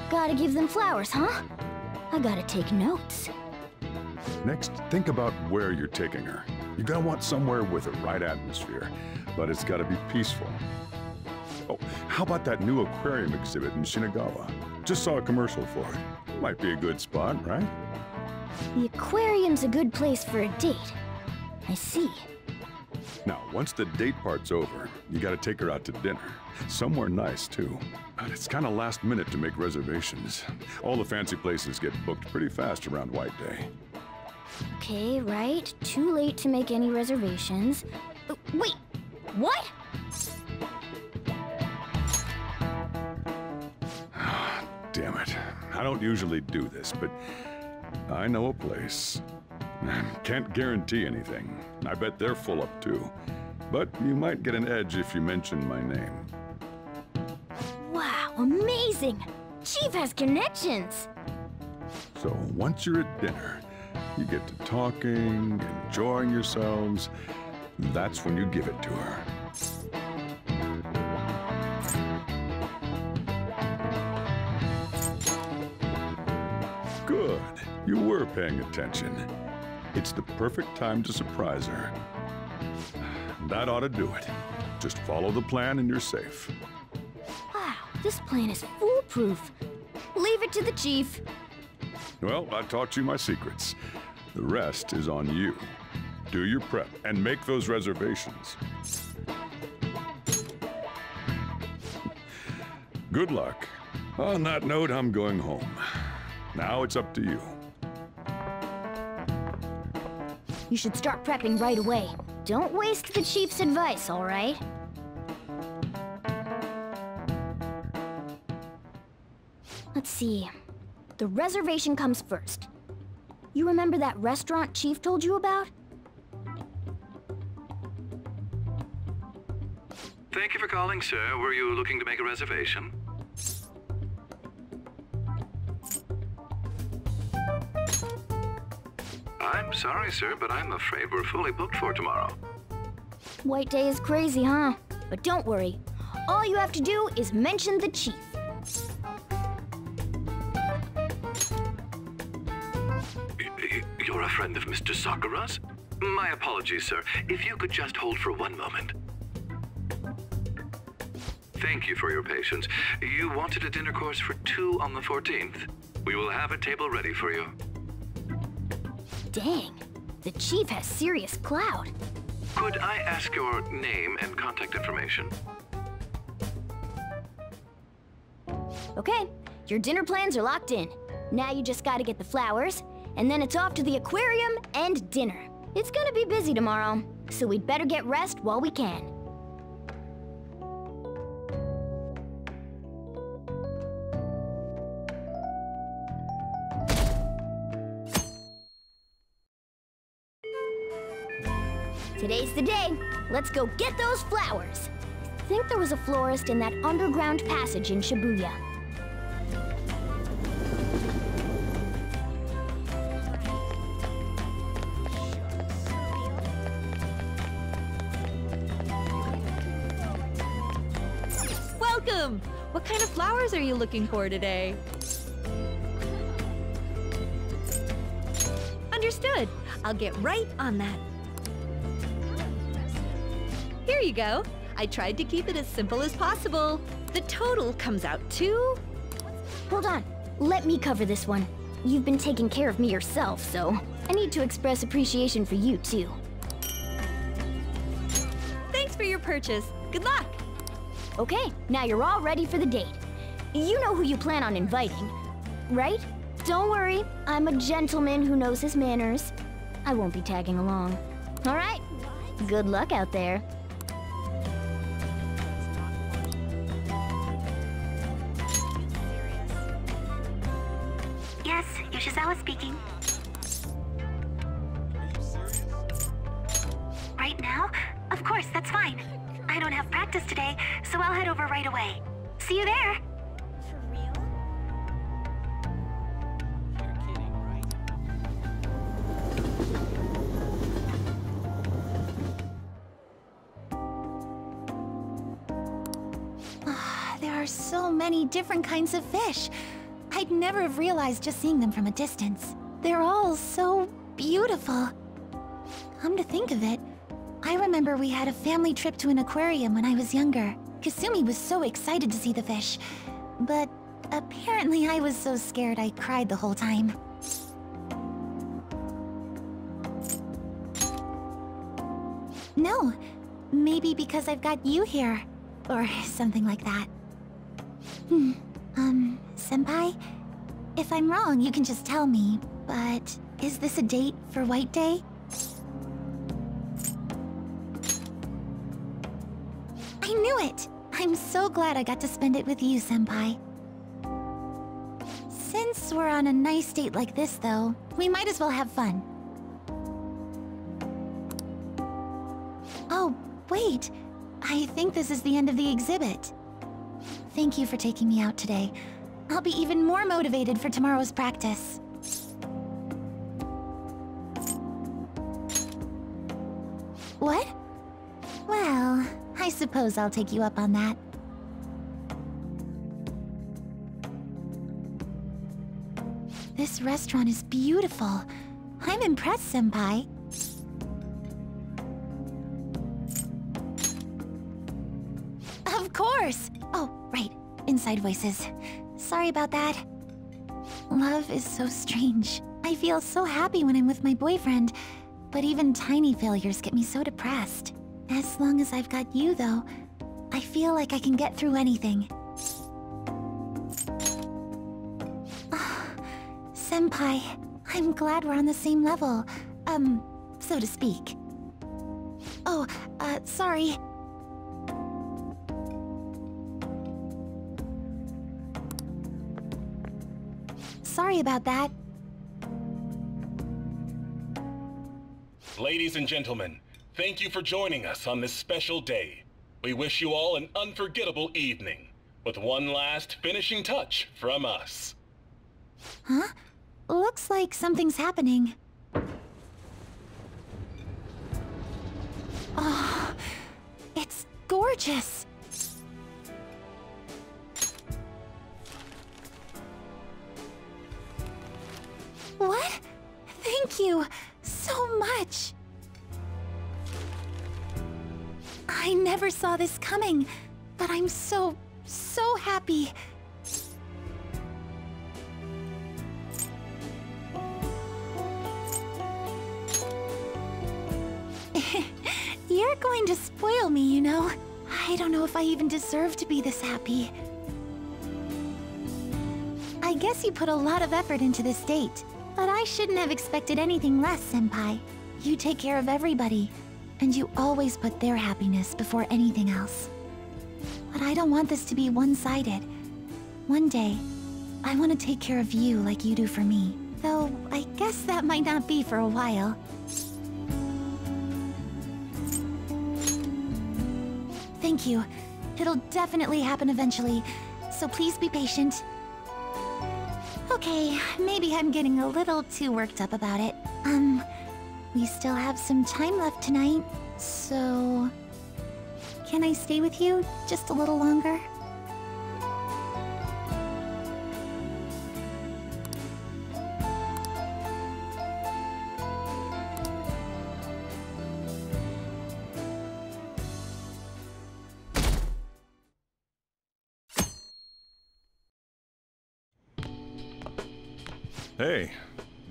Gotta give them flowers, huh? I gotta take notes. Next, think about where you're taking her. You're gonna want somewhere with the right atmosphere, but it's gotta be peaceful. Oh, how about that new aquarium exhibit in Shinagawa? Just saw a commercial for it. Might be a good spot, right? The aquarium's a good place for a date. I see. Now, once the date part's over, you gotta take her out to dinner. Somewhere nice, too. But it's kinda last minute to make reservations. All the fancy places get booked pretty fast around White Day. Okay, right. Too late to make any reservations. Wait! What? Damn it. I don't usually do this, but I know a place. Can't guarantee anything. I bet they're full up too. But you might get an edge if you mention my name. Wow, amazing! Chief has connections! So once you're at dinner, you get to talking, enjoying yourselves. That's when you give it to her. Good. You were paying attention. It's the perfect time to surprise her. That ought to do it. Just follow the plan and you're safe. Wow, this plan is foolproof. Leave it to the chief. Well, I taught you my secrets. The rest is on you. Do your prep and make those reservations. Good luck. On that note, I'm going home. Now it's up to you. You should start prepping right away. Don't waste the chief's advice, all right? Let's see. The reservation comes first. You remember that restaurant Chief told you about? Thank you for calling, sir. Were you looking to make a reservation? I'm sorry, sir, but I'm afraid we're fully booked for tomorrow. White Day is crazy, huh? But don't worry. All you have to do is mention the chief. You're a friend of Mr. Sakura's? My apologies, sir. If you could just hold for one moment. Thank you for your patience. You wanted a dinner course for 2 on the 14th. We will have a table ready for you. Dang, the chief has serious clout. Could I ask your name and contact information? Okay, your dinner plans are locked in. Now you just gotta get the flowers, and then it's off to the aquarium and dinner. It's gonna be busy tomorrow, so we'd better get rest while we can. Today's the day. Let's go get those flowers. I think there was a florist in that underground passage in Shibuya. Welcome! What kind of flowers are you looking for today? Understood. I'll get right on that. Here you go. I tried to keep it as simple as possible. The total comes out to... Hold on. Let me cover this one. You've been taking care of me yourself, so I need to express appreciation for you, too. Thanks for your purchase. Good luck! Okay, now you're all ready for the date. You know who you plan on inviting, right? Don't worry, I'm a gentleman who knows his manners. I won't be tagging along. All right, good luck out there. Yes, Yoshizawa speaking. Right now? Of course, that's fine. I don't have practice today, so I'll head over right away. See you there! There are so many different kinds of fish. I'd never have realized just seeing them from a distance. They're all so beautiful. Come to think of it, I remember we had a family trip to an aquarium when I was younger. Kasumi was so excited to see the fish, but apparently I was so scared I cried the whole time. No, maybe because I've got you here, or something like that. Senpai? If I'm wrong, you can just tell me, but is this a date for White Day? I knew it! I'm so glad I got to spend it with you, Senpai. Since we're on a nice date like this, though, we might as well have fun. Oh, wait! I think this is the end of the exhibit. Thank you for taking me out today. I'll be even more motivated for tomorrow's practice. What? Well, I suppose I'll take you up on that. This restaurant is beautiful. I'm impressed, Senpai. Of course! Oh, right. Inside voices. Sorry about that. Love is so strange. I feel so happy when I'm with my boyfriend, but even tiny failures get me so depressed. As long as I've got you, though, I feel like I can get through anything. Senpai, I'm glad we're on the same level. So to speak. Oh, sorry. Sorry about that. Ladies and gentlemen, thank you for joining us on this special day. We wish you all an unforgettable evening, with one last finishing touch from us. Huh? Looks like something's happening. Oh, it's gorgeous. What? Thank you so much. I never saw this coming, but I'm so happy. You're going to spoil me, you know. I don't know if I even deserve to be this happy. I guess you put a lot of effort into this date, but I shouldn't have expected anything less, Senpai. You take care of everybody, and you always put their happiness before anything else. But I don't want this to be one-sided. One day, I want to take care of you like you do for me. Though, I guess that might not be for a while. Thank you. It'll definitely happen eventually, so please be patient. Okay, maybe I'm getting a little too worked up about it. We still have some time left tonight, so... Can I stay with you just a little longer? Hey,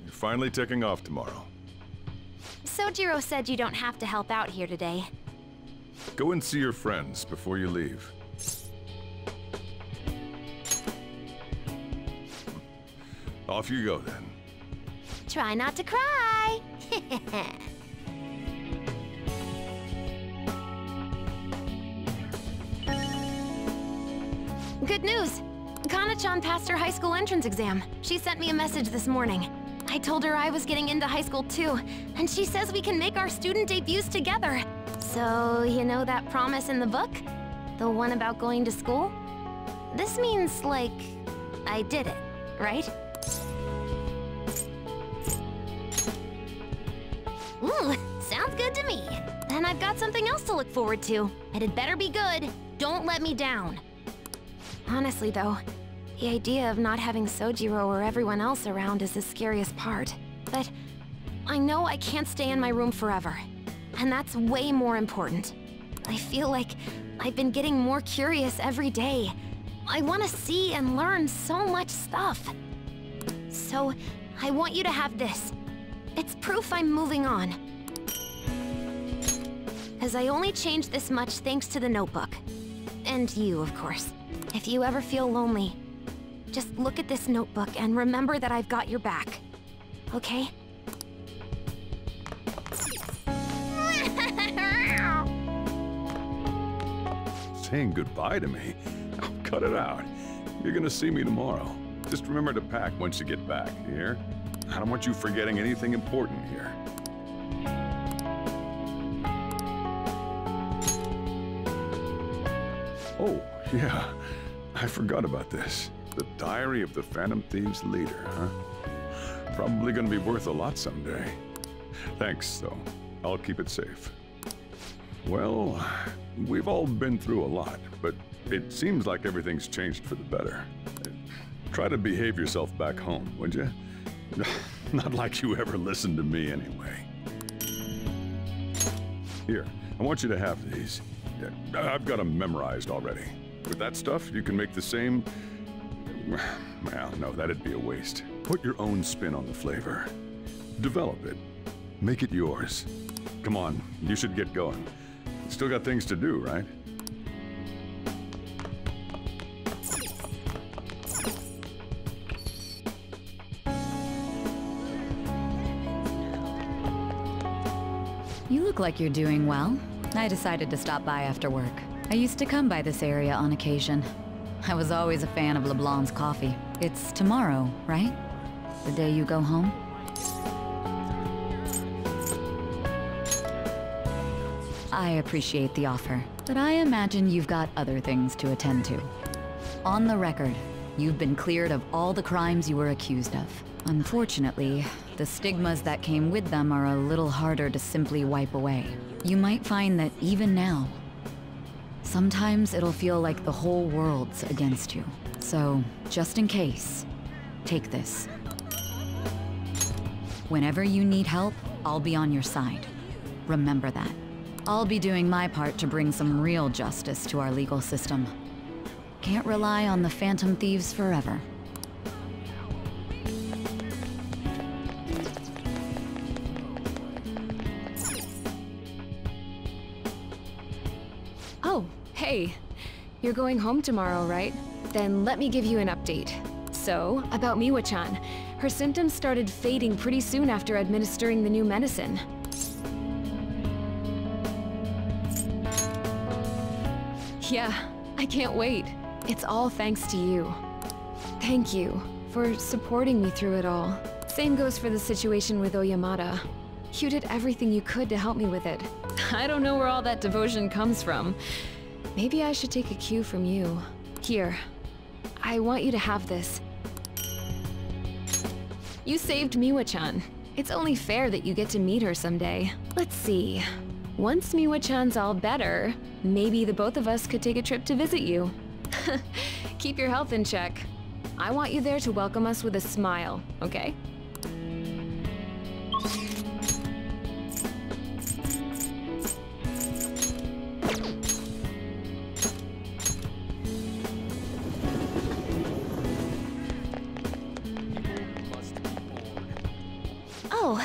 you're finally taking off tomorrow. Sojiro said you don't have to help out here today. Go and see your friends before you leave. Off you go, then. Try not to cry. Good news! Kana-chan passed her high school entrance exam. She sent me a message this morning. I told her I was getting into high school too, and she says we can make our student debuts together. So, you know that promise in the book? The one about going to school? This means, like, I did it, right? Ooh, sounds good to me. Then I've got something else to look forward to. And it better be good. Don't let me down. Honestly, though, the idea of not having Sojiro or everyone else around is the scariest part. But I know I can't stay in my room forever. And that's way more important. I feel like I've been getting more curious every day. I want to see and learn so much stuff. So, I want you to have this. It's proof I'm moving on. As I only changed this much thanks to the notebook. And you, of course. If you ever feel lonely, just look at this notebook and remember that I've got your back. Okay? Saying goodbye to me? Oh, cut it out. You're gonna see me tomorrow. Just remember to pack once you get back, you hear? I don't want you forgetting anything important here. Oh, yeah. I forgot about this. The Diary of the Phantom Thieves leader, huh? Probably gonna be worth a lot someday. Thanks, though. I'll keep it safe. Well, we've all been through a lot, but it seems like everything's changed for the better. Try to behave yourself back home, would you? Not like you ever listened to me anyway. Here, I want you to have these. Yeah, I've got them memorized already. With that stuff, you can make the same... Well, no, that'd be a waste. Put your own spin on the flavor. Develop it. Make it yours. Come on, you should get going. Still got things to do, right? You look like you're doing well. I decided to stop by after work. I used to come by this area on occasion. I was always a fan of LeBlanc's coffee. It's tomorrow, right? The day you go home? I appreciate the offer, but I imagine you've got other things to attend to. On the record, you've been cleared of all the crimes you were accused of. Unfortunately, the stigmas that came with them are a little harder to simply wipe away. You might find that even now, sometimes it'll feel like the whole world's against you. So, just in case, take this. Whenever you need help, I'll be on your side. Remember that. I'll be doing my part to bring some real justice to our legal system. Can't rely on the Phantom Thieves forever. Oh, hey. You're going home tomorrow, right? Then let me give you an update. So, about Miwa-chan. Her symptoms started fading pretty soon after administering the new medicine. Yeah, I can't wait. It's all thanks to you. Thank you for supporting me through it all. Same goes for the situation with Oyamada. You did everything you could to help me with it. I don't know where all that devotion comes from. Maybe I should take a cue from you. Here, I want you to have this. You saved Miwa-chan. It's only fair that you get to meet her someday. Let's see. Once Miwa-chan's all better, maybe the both of us could take a trip to visit you. Keep your health in check. I want you there to welcome us with a smile, okay? So,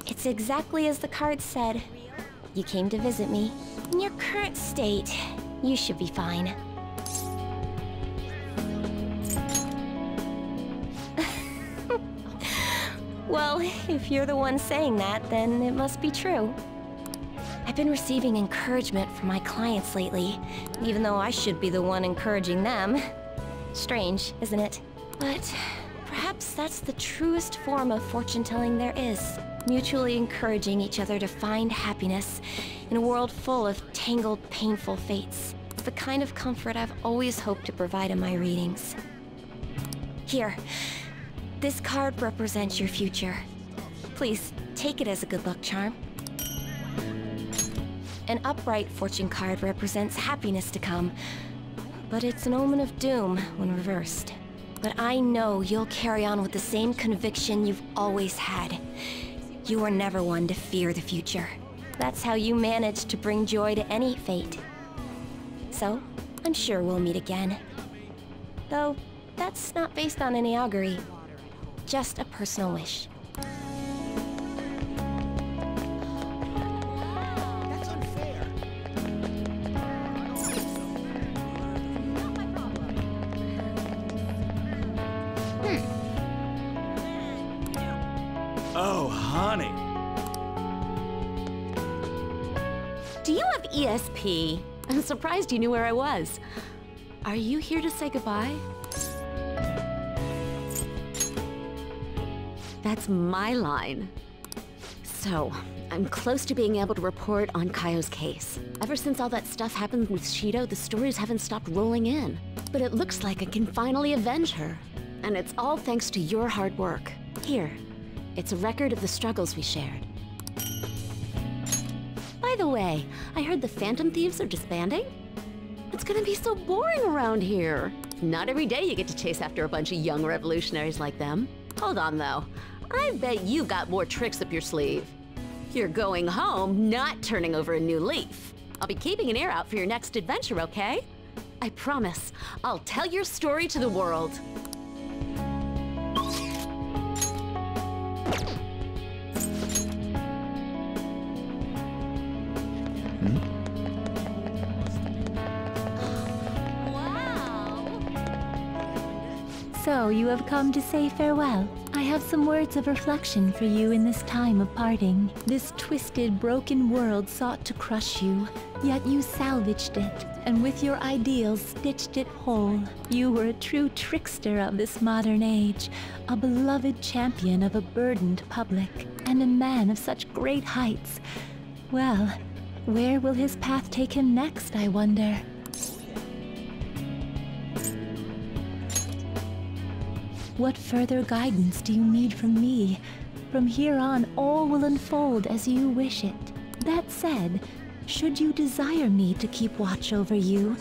it's exactly as the card said. You came to visit me. In your current state, you should be fine. Well, if you're the one saying that, then it must be true. I've been receiving encouragement from my clients lately, even though I should be the one encouraging them. Strange, isn't it? But perhaps that's the truest form of fortune-telling there is. Mutually encouraging each other to find happiness in a world full of tangled, painful fates. It's the kind of comfort I've always hoped to provide in my readings. Here, this card represents your future. Please, take it as a good luck charm. An upright fortune card represents happiness to come, but it's an omen of doom when reversed. But I know you'll carry on with the same conviction you've always had. You were never one to fear the future. That's how you managed to bring joy to any fate. So, I'm sure we'll meet again. Though, that's not based on any augury. Just a personal wish. That's unfair. Oh, honey. Do you have ESP? I'm surprised you knew where I was. Are you here to say goodbye? That's my line. So, I'm close to being able to report on Kaio's case. Ever since all that stuff happened with Shido, the stories haven't stopped rolling in. But it looks like I can finally avenge her. And it's all thanks to your hard work. Here, it's a record of the struggles we shared. By the way, I heard the Phantom Thieves are disbanding? It's gonna be so boring around here. Not every day you get to chase after a bunch of young revolutionaries like them. Hold on, though. I bet you got more tricks up your sleeve. You're going home, not turning over a new leaf. I'll be keeping an ear out for your next adventure, okay? I promise, I'll tell your story to the world. So you have come to say farewell. I have some words of reflection for you in this time of parting. This twisted, broken world sought to crush you, yet you salvaged it, and with your ideals stitched it whole. You were a true trickster of this modern age, a beloved champion of a burdened public, and a man of such great heights. Well, where will his path take him next, I wonder? What further guidance do you need from me? From here on, all will unfold as you wish it. That said, should you desire me to keep watch over you,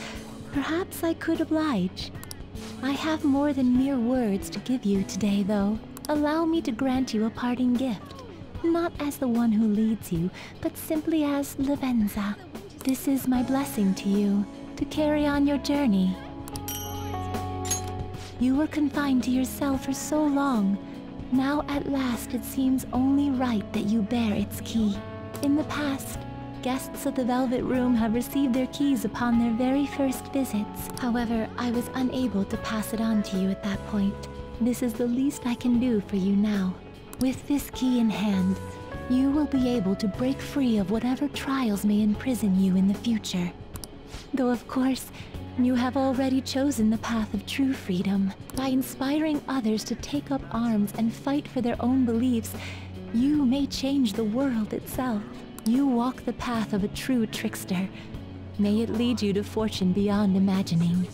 perhaps I could oblige. I have more than mere words to give you today, though. Allow me to grant you a parting gift. Not as the one who leads you, but simply as Lavenza. This is my blessing to you, to carry on your journey. You were confined to yourself for so long. Now at last it seems only right that you bear its key. In the past, guests of the Velvet Room have received their keys upon their very first visits. However, I was unable to pass it on to you at that point. This is the least I can do for you now. With this key in hand, you will be able to break free of whatever trials may imprison you in the future. Though of course, you have already chosen the path of true freedom. By inspiring others to take up arms and fight for their own beliefs, you may change the world itself. You walk the path of a true trickster. May it lead you to fortune beyond imagining.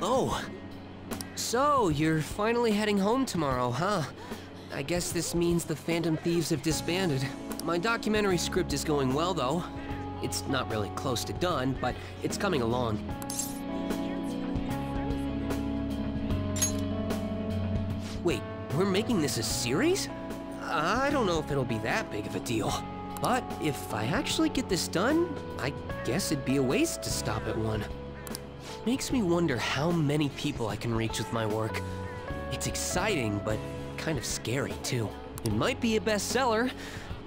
Oh, so you're finally heading home tomorrow, huh? I guess this means the Phantom Thieves have disbanded. My documentary script is going well, though. It's not really close to done, but it's coming along. Wait, we're making this a series? I don't know if it'll be that big of a deal. But if I actually get this done, I guess it'd be a waste to stop at one. Makes me wonder how many people I can reach with my work. It's exciting, but kind of scary too. It might be a bestseller,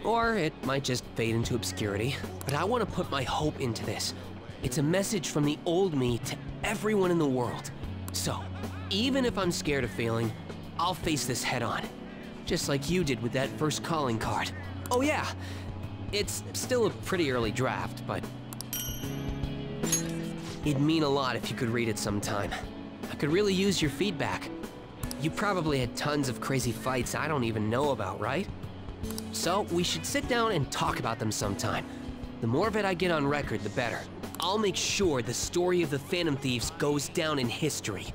or it might just fade into obscurity. But I want to put my hope into this. It's a message from the old me to everyone in the world. So, even if I'm scared of failing, I'll face this head on. Just like you did with that first calling card. Oh yeah, it's still a pretty early draft, but it'd mean a lot if you could read it sometime. I could really use your feedback. You probably had tons of crazy fights I don't even know about, right? So we should sit down and talk about them sometime. The more of it I get on record, the better. I'll make sure the story of the Phantom Thieves goes down in history.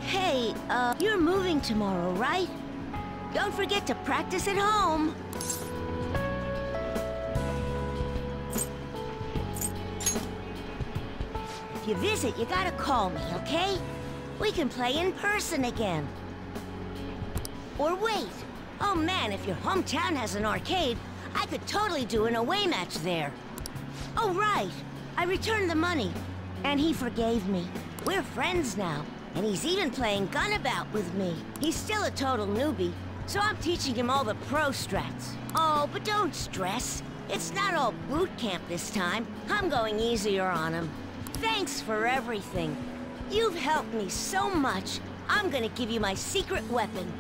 Hey, you're moving tomorrow, right? Don't forget to practice at home. If you visit, you gotta call me, okay? We can play in person again. Or wait. Oh man, if your hometown has an arcade, I could totally do an away match there. Oh right, I returned the money, and he forgave me. We're friends now, and he's even playing Gunabout with me. He's still a total newbie, so I'm teaching him all the pro strats. Oh, but don't stress. It's not all boot camp this time. I'm going easier on him. Thanks for everything. You've helped me so much. I'm gonna give you my secret weapon.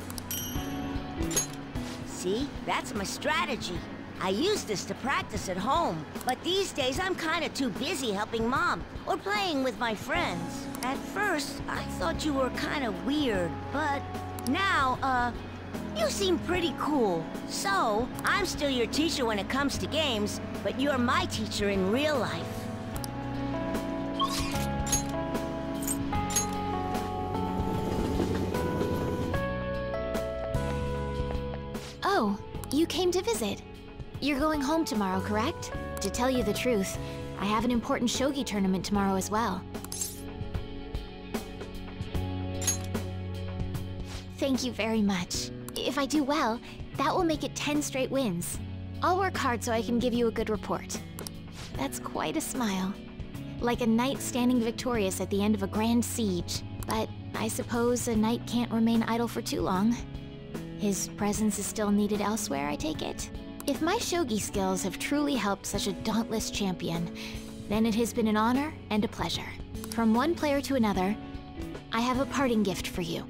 See, that's my strategy. I use this to practice at home, but these days I'm kinda too busy helping Mom or playing with my friends. At first, I thought you were kinda weird, but now, you seem pretty cool. So, I'm still your teacher when it comes to games, but you're my teacher in real life. Oh, you came to visit. You're going home tomorrow, correct? To tell you the truth, I have an important shogi tournament tomorrow as well. Thank you very much. If I do well, that will make it 10 straight wins. I'll work hard so I can give you a good report. That's quite a smile. Like a knight standing victorious at the end of a grand siege. But I suppose a knight can't remain idle for too long. His presence is still needed elsewhere, I take it? If my shogi skills have truly helped such a dauntless champion, then it has been an honor and a pleasure. From one player to another, I have a parting gift for you.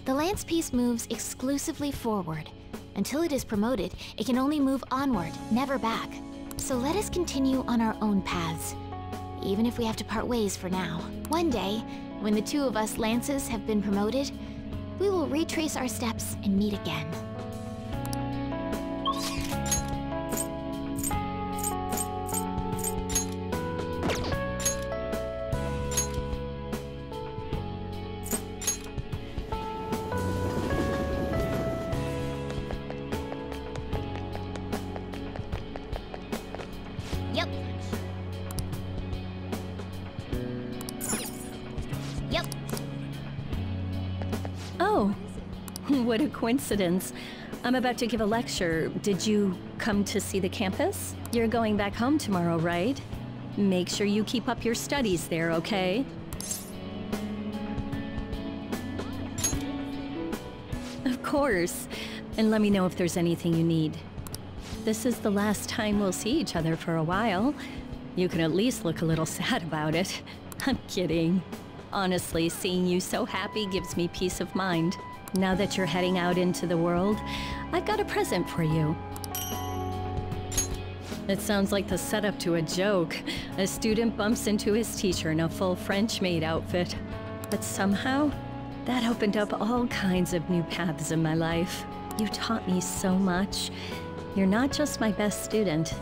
The lance piece moves exclusively forward. Until it is promoted, it can only move onward, never back. So let us continue on our own paths, even if we have to part ways for now. One day, when the two of us lances have been promoted, we will retrace our steps and meet again. Yep. Yep. Oh, what a coincidence. I'm about to give a lecture. Did you come to see the campus? You're going back home tomorrow, right? Make sure you keep up your studies there, okay? Of course. And let me know if there's anything you need. This is the last time we'll see each other for a while. You can at least look a little sad about it. I'm kidding. Honestly, seeing you so happy gives me peace of mind. Now that you're heading out into the world, I've got a present for you. It sounds like the setup to a joke. A student bumps into his teacher in a full French maid outfit. But somehow, that opened up all kinds of new paths in my life. You taught me so much. You're not just my best student.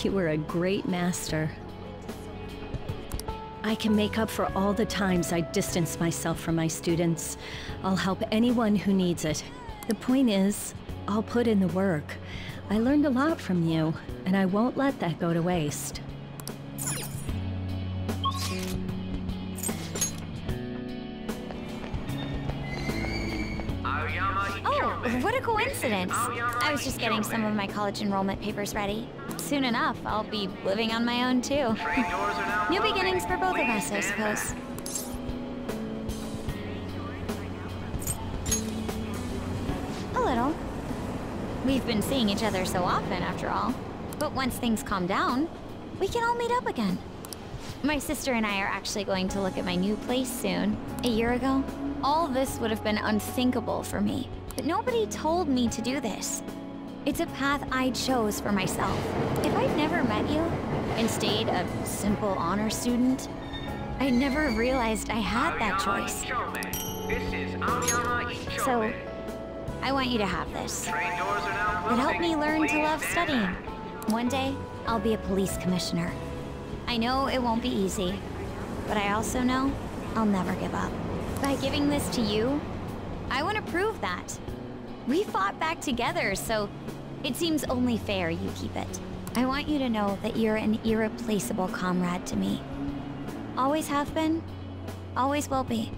You were a great master. I can make up for all the times I distanced myself from my students. I'll help anyone who needs it. The point is, I'll put in the work. I learned a lot from you, and I won't let that go to waste. Oh, what a coincidence. I was just getting some of my college enrollment papers ready. Soon enough, I'll be living on my own too. New beginnings for both of us, I suppose. A little. We've been seeing each other so often, after all. But once things calm down, we can all meet up again. My sister and I are actually going to look at my new place soon. A year ago, all this would have been unthinkable for me. But nobody told me to do this. It's a path I chose for myself. If I'd never met you and stayed a simple honor student, I never realized I had that choice. So, I want you to have this. It helped me learn to love studying. One day, I'll be a police commissioner. I know it won't be easy, but I also know I'll never give up. By giving this to you, I want to prove that. We fought back together, so it seems only fair you keep it. I want you to know that you're an irreplaceable comrade to me. Always have been, always will be.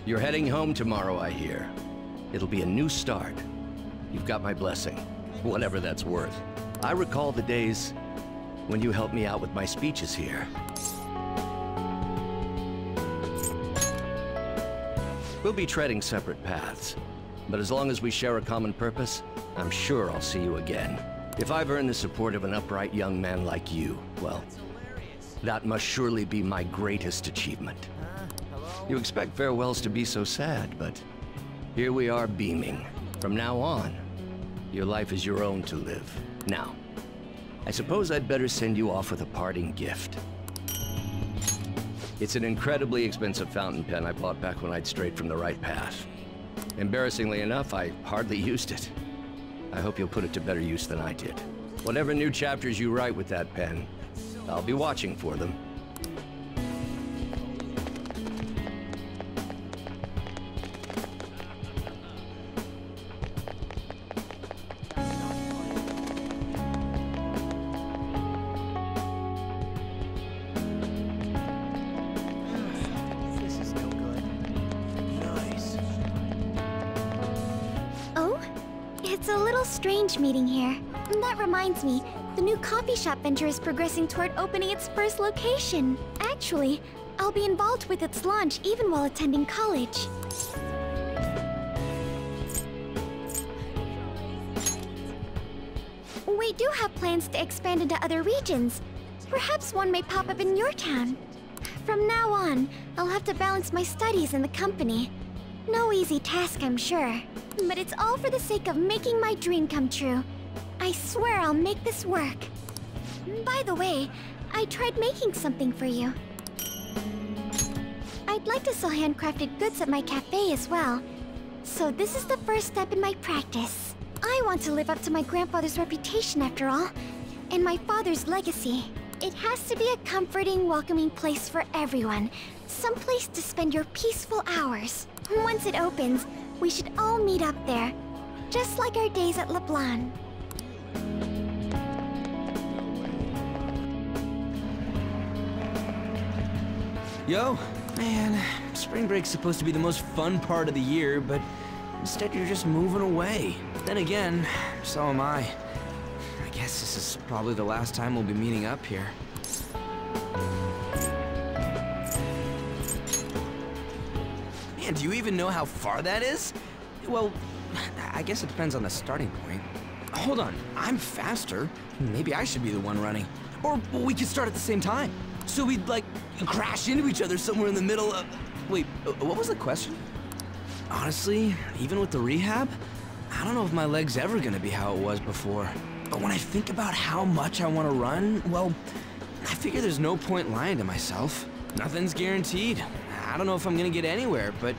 You're heading home tomorrow, I hear. It'll be a new start. You've got my blessing, whatever that's worth. I recall the days when you helped me out with my speeches here. We'll be treading separate paths, but as long as we share a common purpose, I'm sure I'll see you again. If I've earned the support of an upright young man like you, well, that must surely be my greatest achievement. You expect farewells to be so sad, but here we are beaming. From now on, your life is your own to live. Now, I suppose I'd better send you off with a parting gift. It's an incredibly expensive fountain pen I bought back when I'd strayed from the right path. Embarrassingly enough, I hardly used it. I hope you'll put it to better use than I did. Whatever new chapters you write with that pen, I'll be watching for them. It's a little strange meeting here. That reminds me, the new coffee shop venture is progressing toward opening its first location. Actually, I'll be involved with its launch even while attending college. We do have plans to expand into other regions. Perhaps one may pop up in your town. From now on, I'll have to balance my studies and the company. No easy task, I'm sure. But it's all for the sake of making my dream come true. I swear I'll make this work. By the way, I tried making something for you. I'd like to sell handcrafted goods at my cafe as well. So this is the first step in my practice. I want to live up to my grandfather's reputation after all, and my father's legacy. It has to be a comforting, welcoming place for everyone. Some place to spend your peaceful hours. Once it opens, we should all meet up there, just like our days at LeBlanc. Yo, man, spring break's supposed to be the most fun part of the year, but instead you're just moving away. Then again, so am I. I guess this is probably the last time we'll be meeting up here. Man, do you even know how far that is? Well, I guess it depends on the starting point. Hold on, I'm faster. Maybe I should be the one running. Or we could start at the same time. So we'd, like, crash into each other somewhere in the middle of... Wait, what was the question? Honestly, even with the rehab, I don't know if my leg's ever gonna be how it was before. But when I think about how much I want to run, well, I figure there's no point lying to myself. Nothing's guaranteed. I don't know if I'm gonna get anywhere, but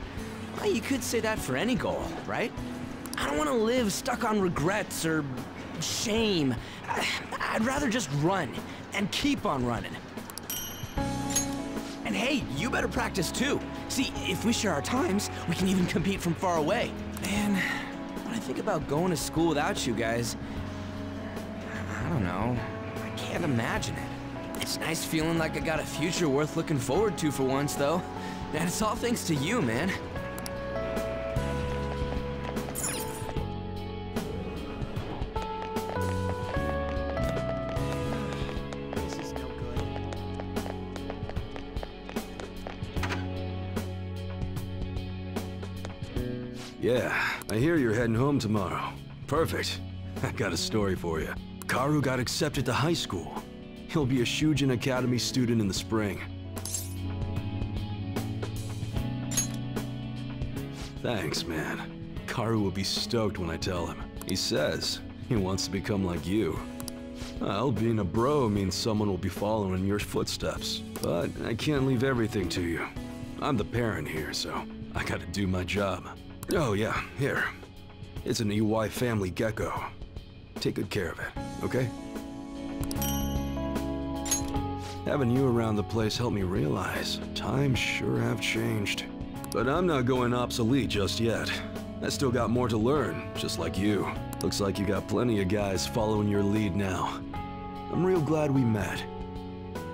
well, you could say that for any goal, right? I don't want to live stuck on regrets or shame. I'd rather just run and keep on running. And hey, you better practice too. See, if we share our times, we can even compete from far away. Man, when I think about going to school without you guys, I don't know. I can't imagine it. It's nice feeling like I got a future worth looking forward to for once, though. And it's all thanks to you, man. Yeah, I hear you're heading home tomorrow. Perfect. I got a story for you. Karu got accepted to high school. He'll be a Shujin Academy student in the spring. Thanks, man. Karu will be stoked when I tell him. He says he wants to become like you. Well, being a bro means someone will be following your footsteps. But I can't leave everything to you. I'm the parent here, so I gotta do my job. Oh yeah, here. It's an EY family gecko. Take good care of it, okay? Having you around the place helped me realize times sure have changed. But I'm not going obsolete just yet. I still got more to learn, just like you. Looks like you got plenty of guys following your lead now. I'm real glad we met.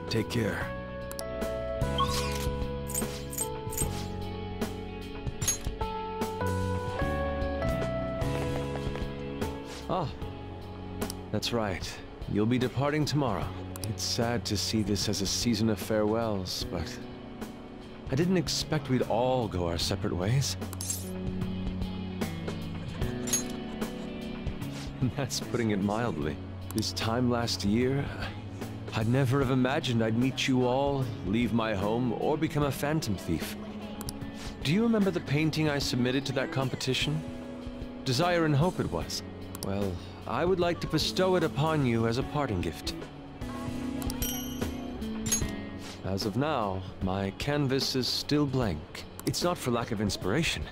Take care. Oh, that's right. You'll be departing tomorrow. It's sad to see this as a season of farewells, but I didn't expect we'd all go our separate ways. That's putting it mildly. This time last year, I'd never have imagined I'd meet you all, leave my home, or become a phantom thief. Do you remember the painting I submitted to that competition? Desire and Hope it was. Well, I would like to bestow it upon you as a parting gift. As of now, my canvas is still blank. It's not for lack of inspiration.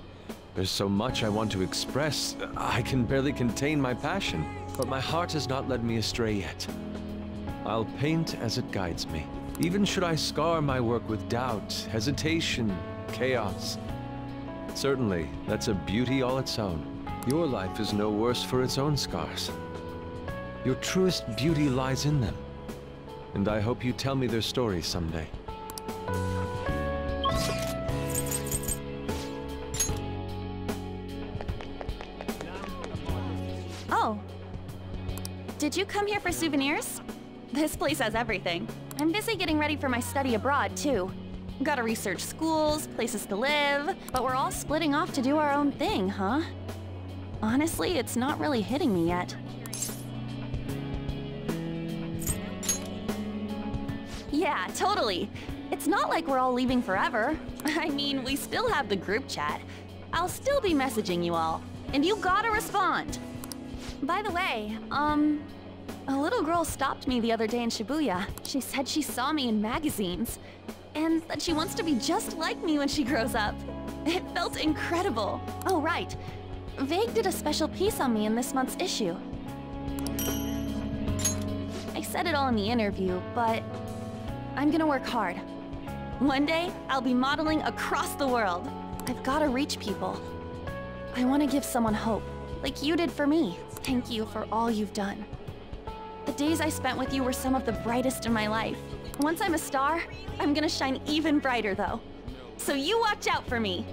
There's so much I want to express, I can barely contain my passion. But my heart has not led me astray yet. I'll paint as it guides me. Even should I scar my work with doubt, hesitation, chaos. Certainly, that's a beauty all its own. Your life is no worse for its own scars. Your truest beauty lies in them. And I hope you tell me their stories someday. Oh. Did you come here for souvenirs? This place has everything. I'm busy getting ready for my study abroad, too. Gotta research schools, places to live, but we're all splitting off to do our own thing, huh? Honestly, it's not really hitting me yet. Yeah, totally. It's not like we're all leaving forever. I mean, we still have the group chat. I'll still be messaging you all, and you gotta respond. By the way, a little girl stopped me the other day in Shibuya. She said she saw me in magazines, and that she wants to be just like me when she grows up. It felt incredible. Oh, right. Vague did a special piece on me in this month's issue. I said it all in the interview, but I'm gonna work hard. One day, I'll be modeling across the world. I've gotta reach people. I want to give someone hope, like you did for me. Thank you for all you've done. The days I spent with you were some of the brightest in my life. Once I'm a star, I'm gonna shine even brighter, though. So you watch out for me.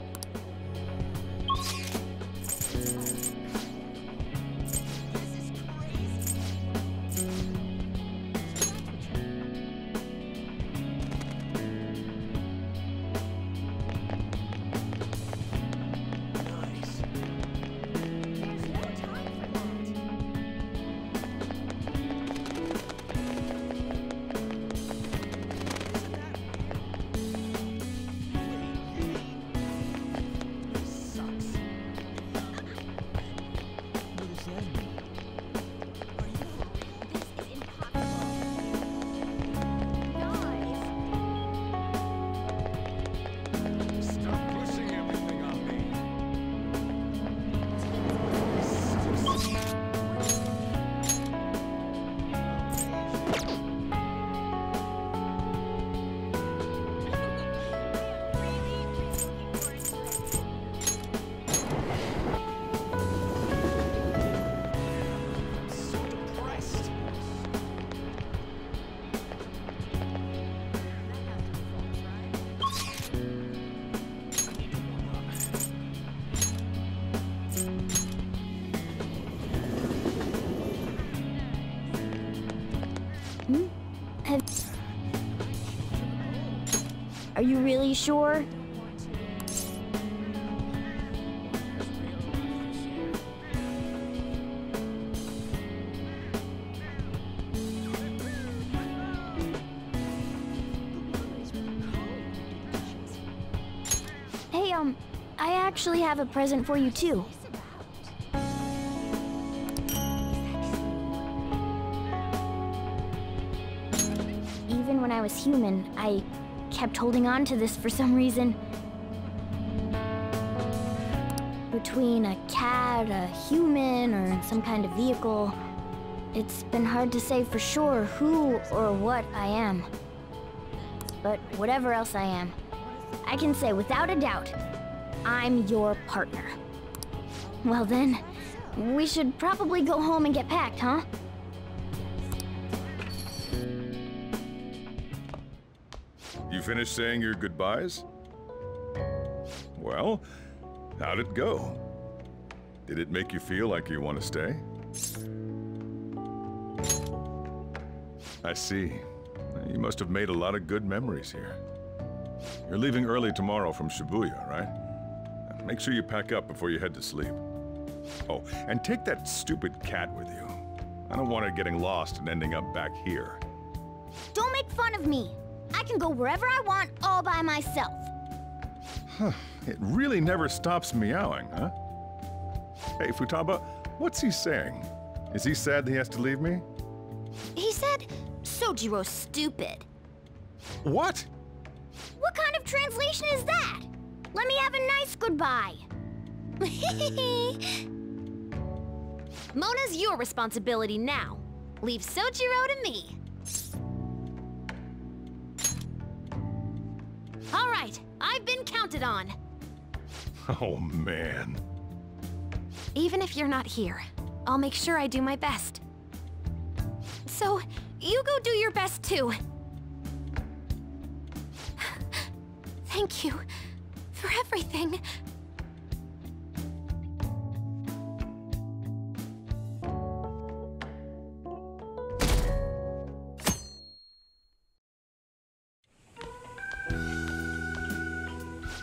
Are you really sure? Hey, I actually have a present for you too. Even when I was human, I kept holding on to this for some reason. Between a cat, a human, or some kind of vehicle, it's been hard to say for sure who or what I am. But whatever else I am, I can say without a doubt, I'm your partner. Well then, we should probably go home and get packed, huh? You finished saying your goodbyes? Well, how'd it go? Did it make you feel like you want to stay? I see. You must have made a lot of good memories here. You're leaving early tomorrow from Shibuya, right? Make sure you pack up before you head to sleep. Oh, and take that stupid cat with you. I don't want it getting lost and ending up back here. Don't make fun of me. I can go wherever I want all by myself. Huh. It really never stops meowing, huh? Hey, Futaba, what's he saying? Is he sad that he has to leave me? He said, Sojiro's stupid. What? What kind of translation is that? Let me have a nice goodbye. Mona's your responsibility now. Leave Sojiro to me. All right, I've been counted on. Oh, man. Even if you're not here, I'll make sure I do my best. So, you go do your best too. Thank you for everything.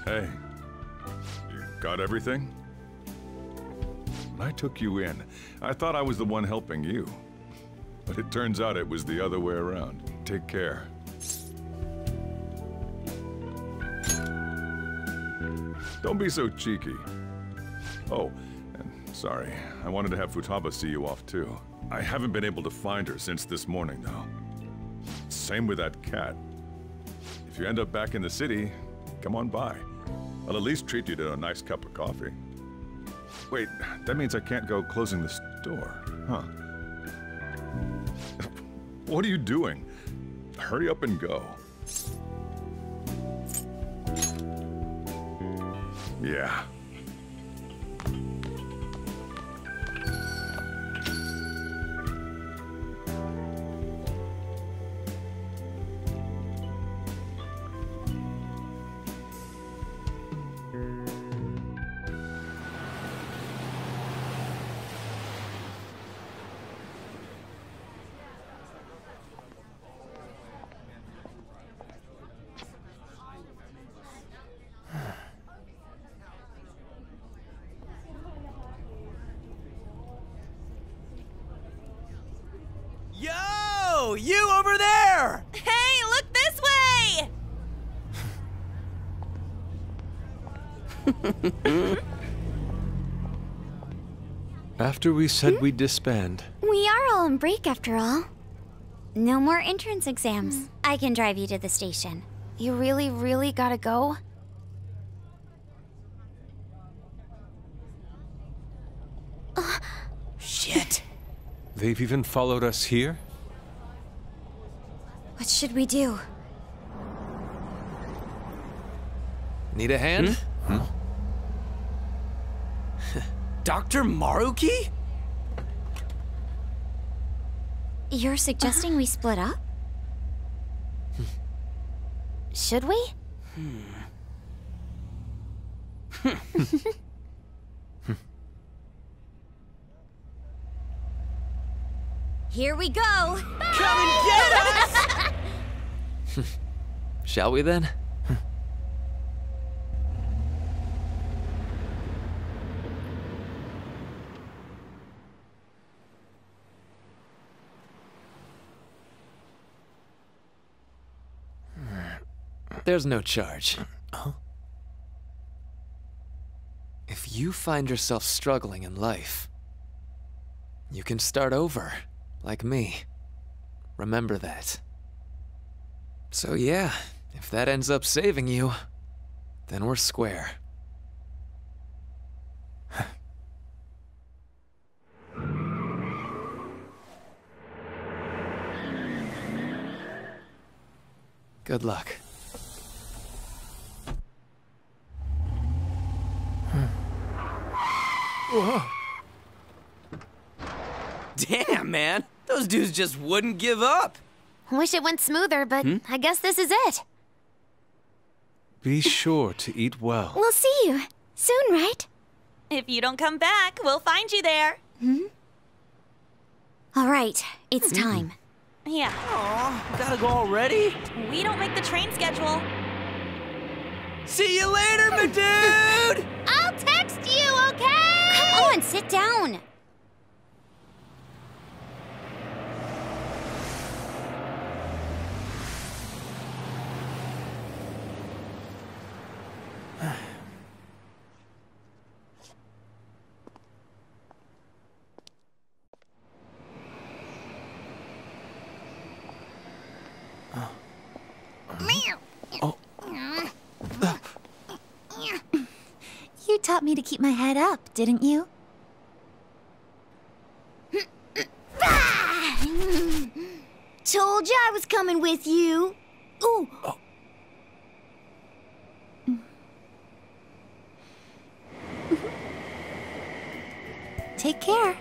Hey, you got everything? When I took you in, I thought I was the one helping you. But it turns out it was the other way around. Take care. Don't be so cheeky. Oh, and sorry, I wanted to have Futaba see you off too. I haven't been able to find her since this morning, though. Same with that cat. If you end up back in the city, come on by. I'll at least treat you to a nice cup of coffee. Wait, that means I can't go closing the store, huh? What are you doing? Hurry up and go. Yeah. Yo! You over there! Hey, look this way! After we said we'd disband. We are all on break after all. No more entrance exams. I can drive you to the station. You really, really gotta go? Shit. They've even followed us here? What should we do? Need a hand? Dr. Maruki? You're suggesting we split up? Should we? Here we go! Come and get us! Shall we then? There's no charge. If you find yourself struggling in life, you can start over, like me. Remember that. So yeah, if that ends up saving you, then we're square. Good luck. Whoa. Damn, man. Those dudes just wouldn't give up. Wish it went smoother, but I guess this is it. Be sure to eat well. We'll see you soon, right? If you don't come back, we'll find you there. All right, it's time. Yeah. Aw, gotta go already? We don't make the train schedule. See you later, my dude! I'll text you, okay? Come on, sit down. You taught me to keep my head up, didn't you? Told you I was coming with you. Ooh. Take care.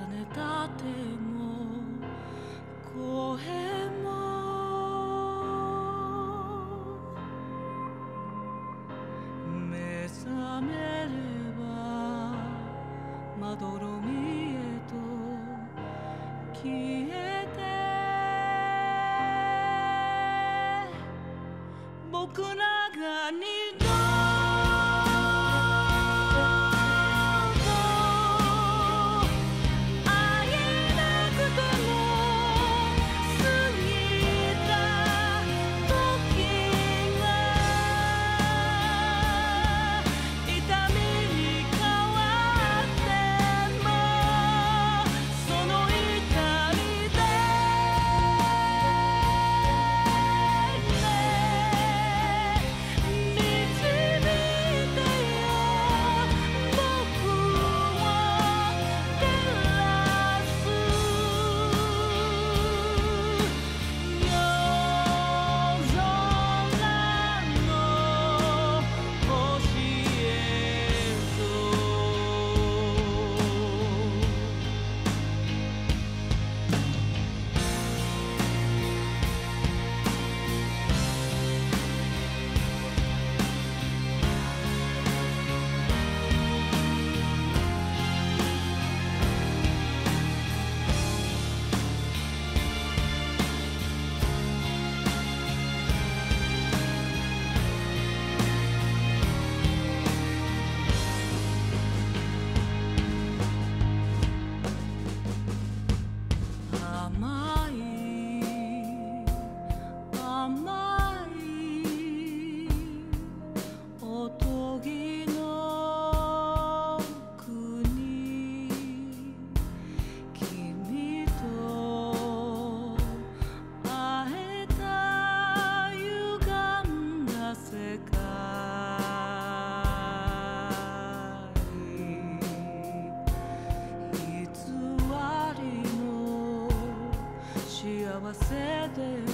ねたても声も目覚めればまどろみへと消えて僕らが二度幸せで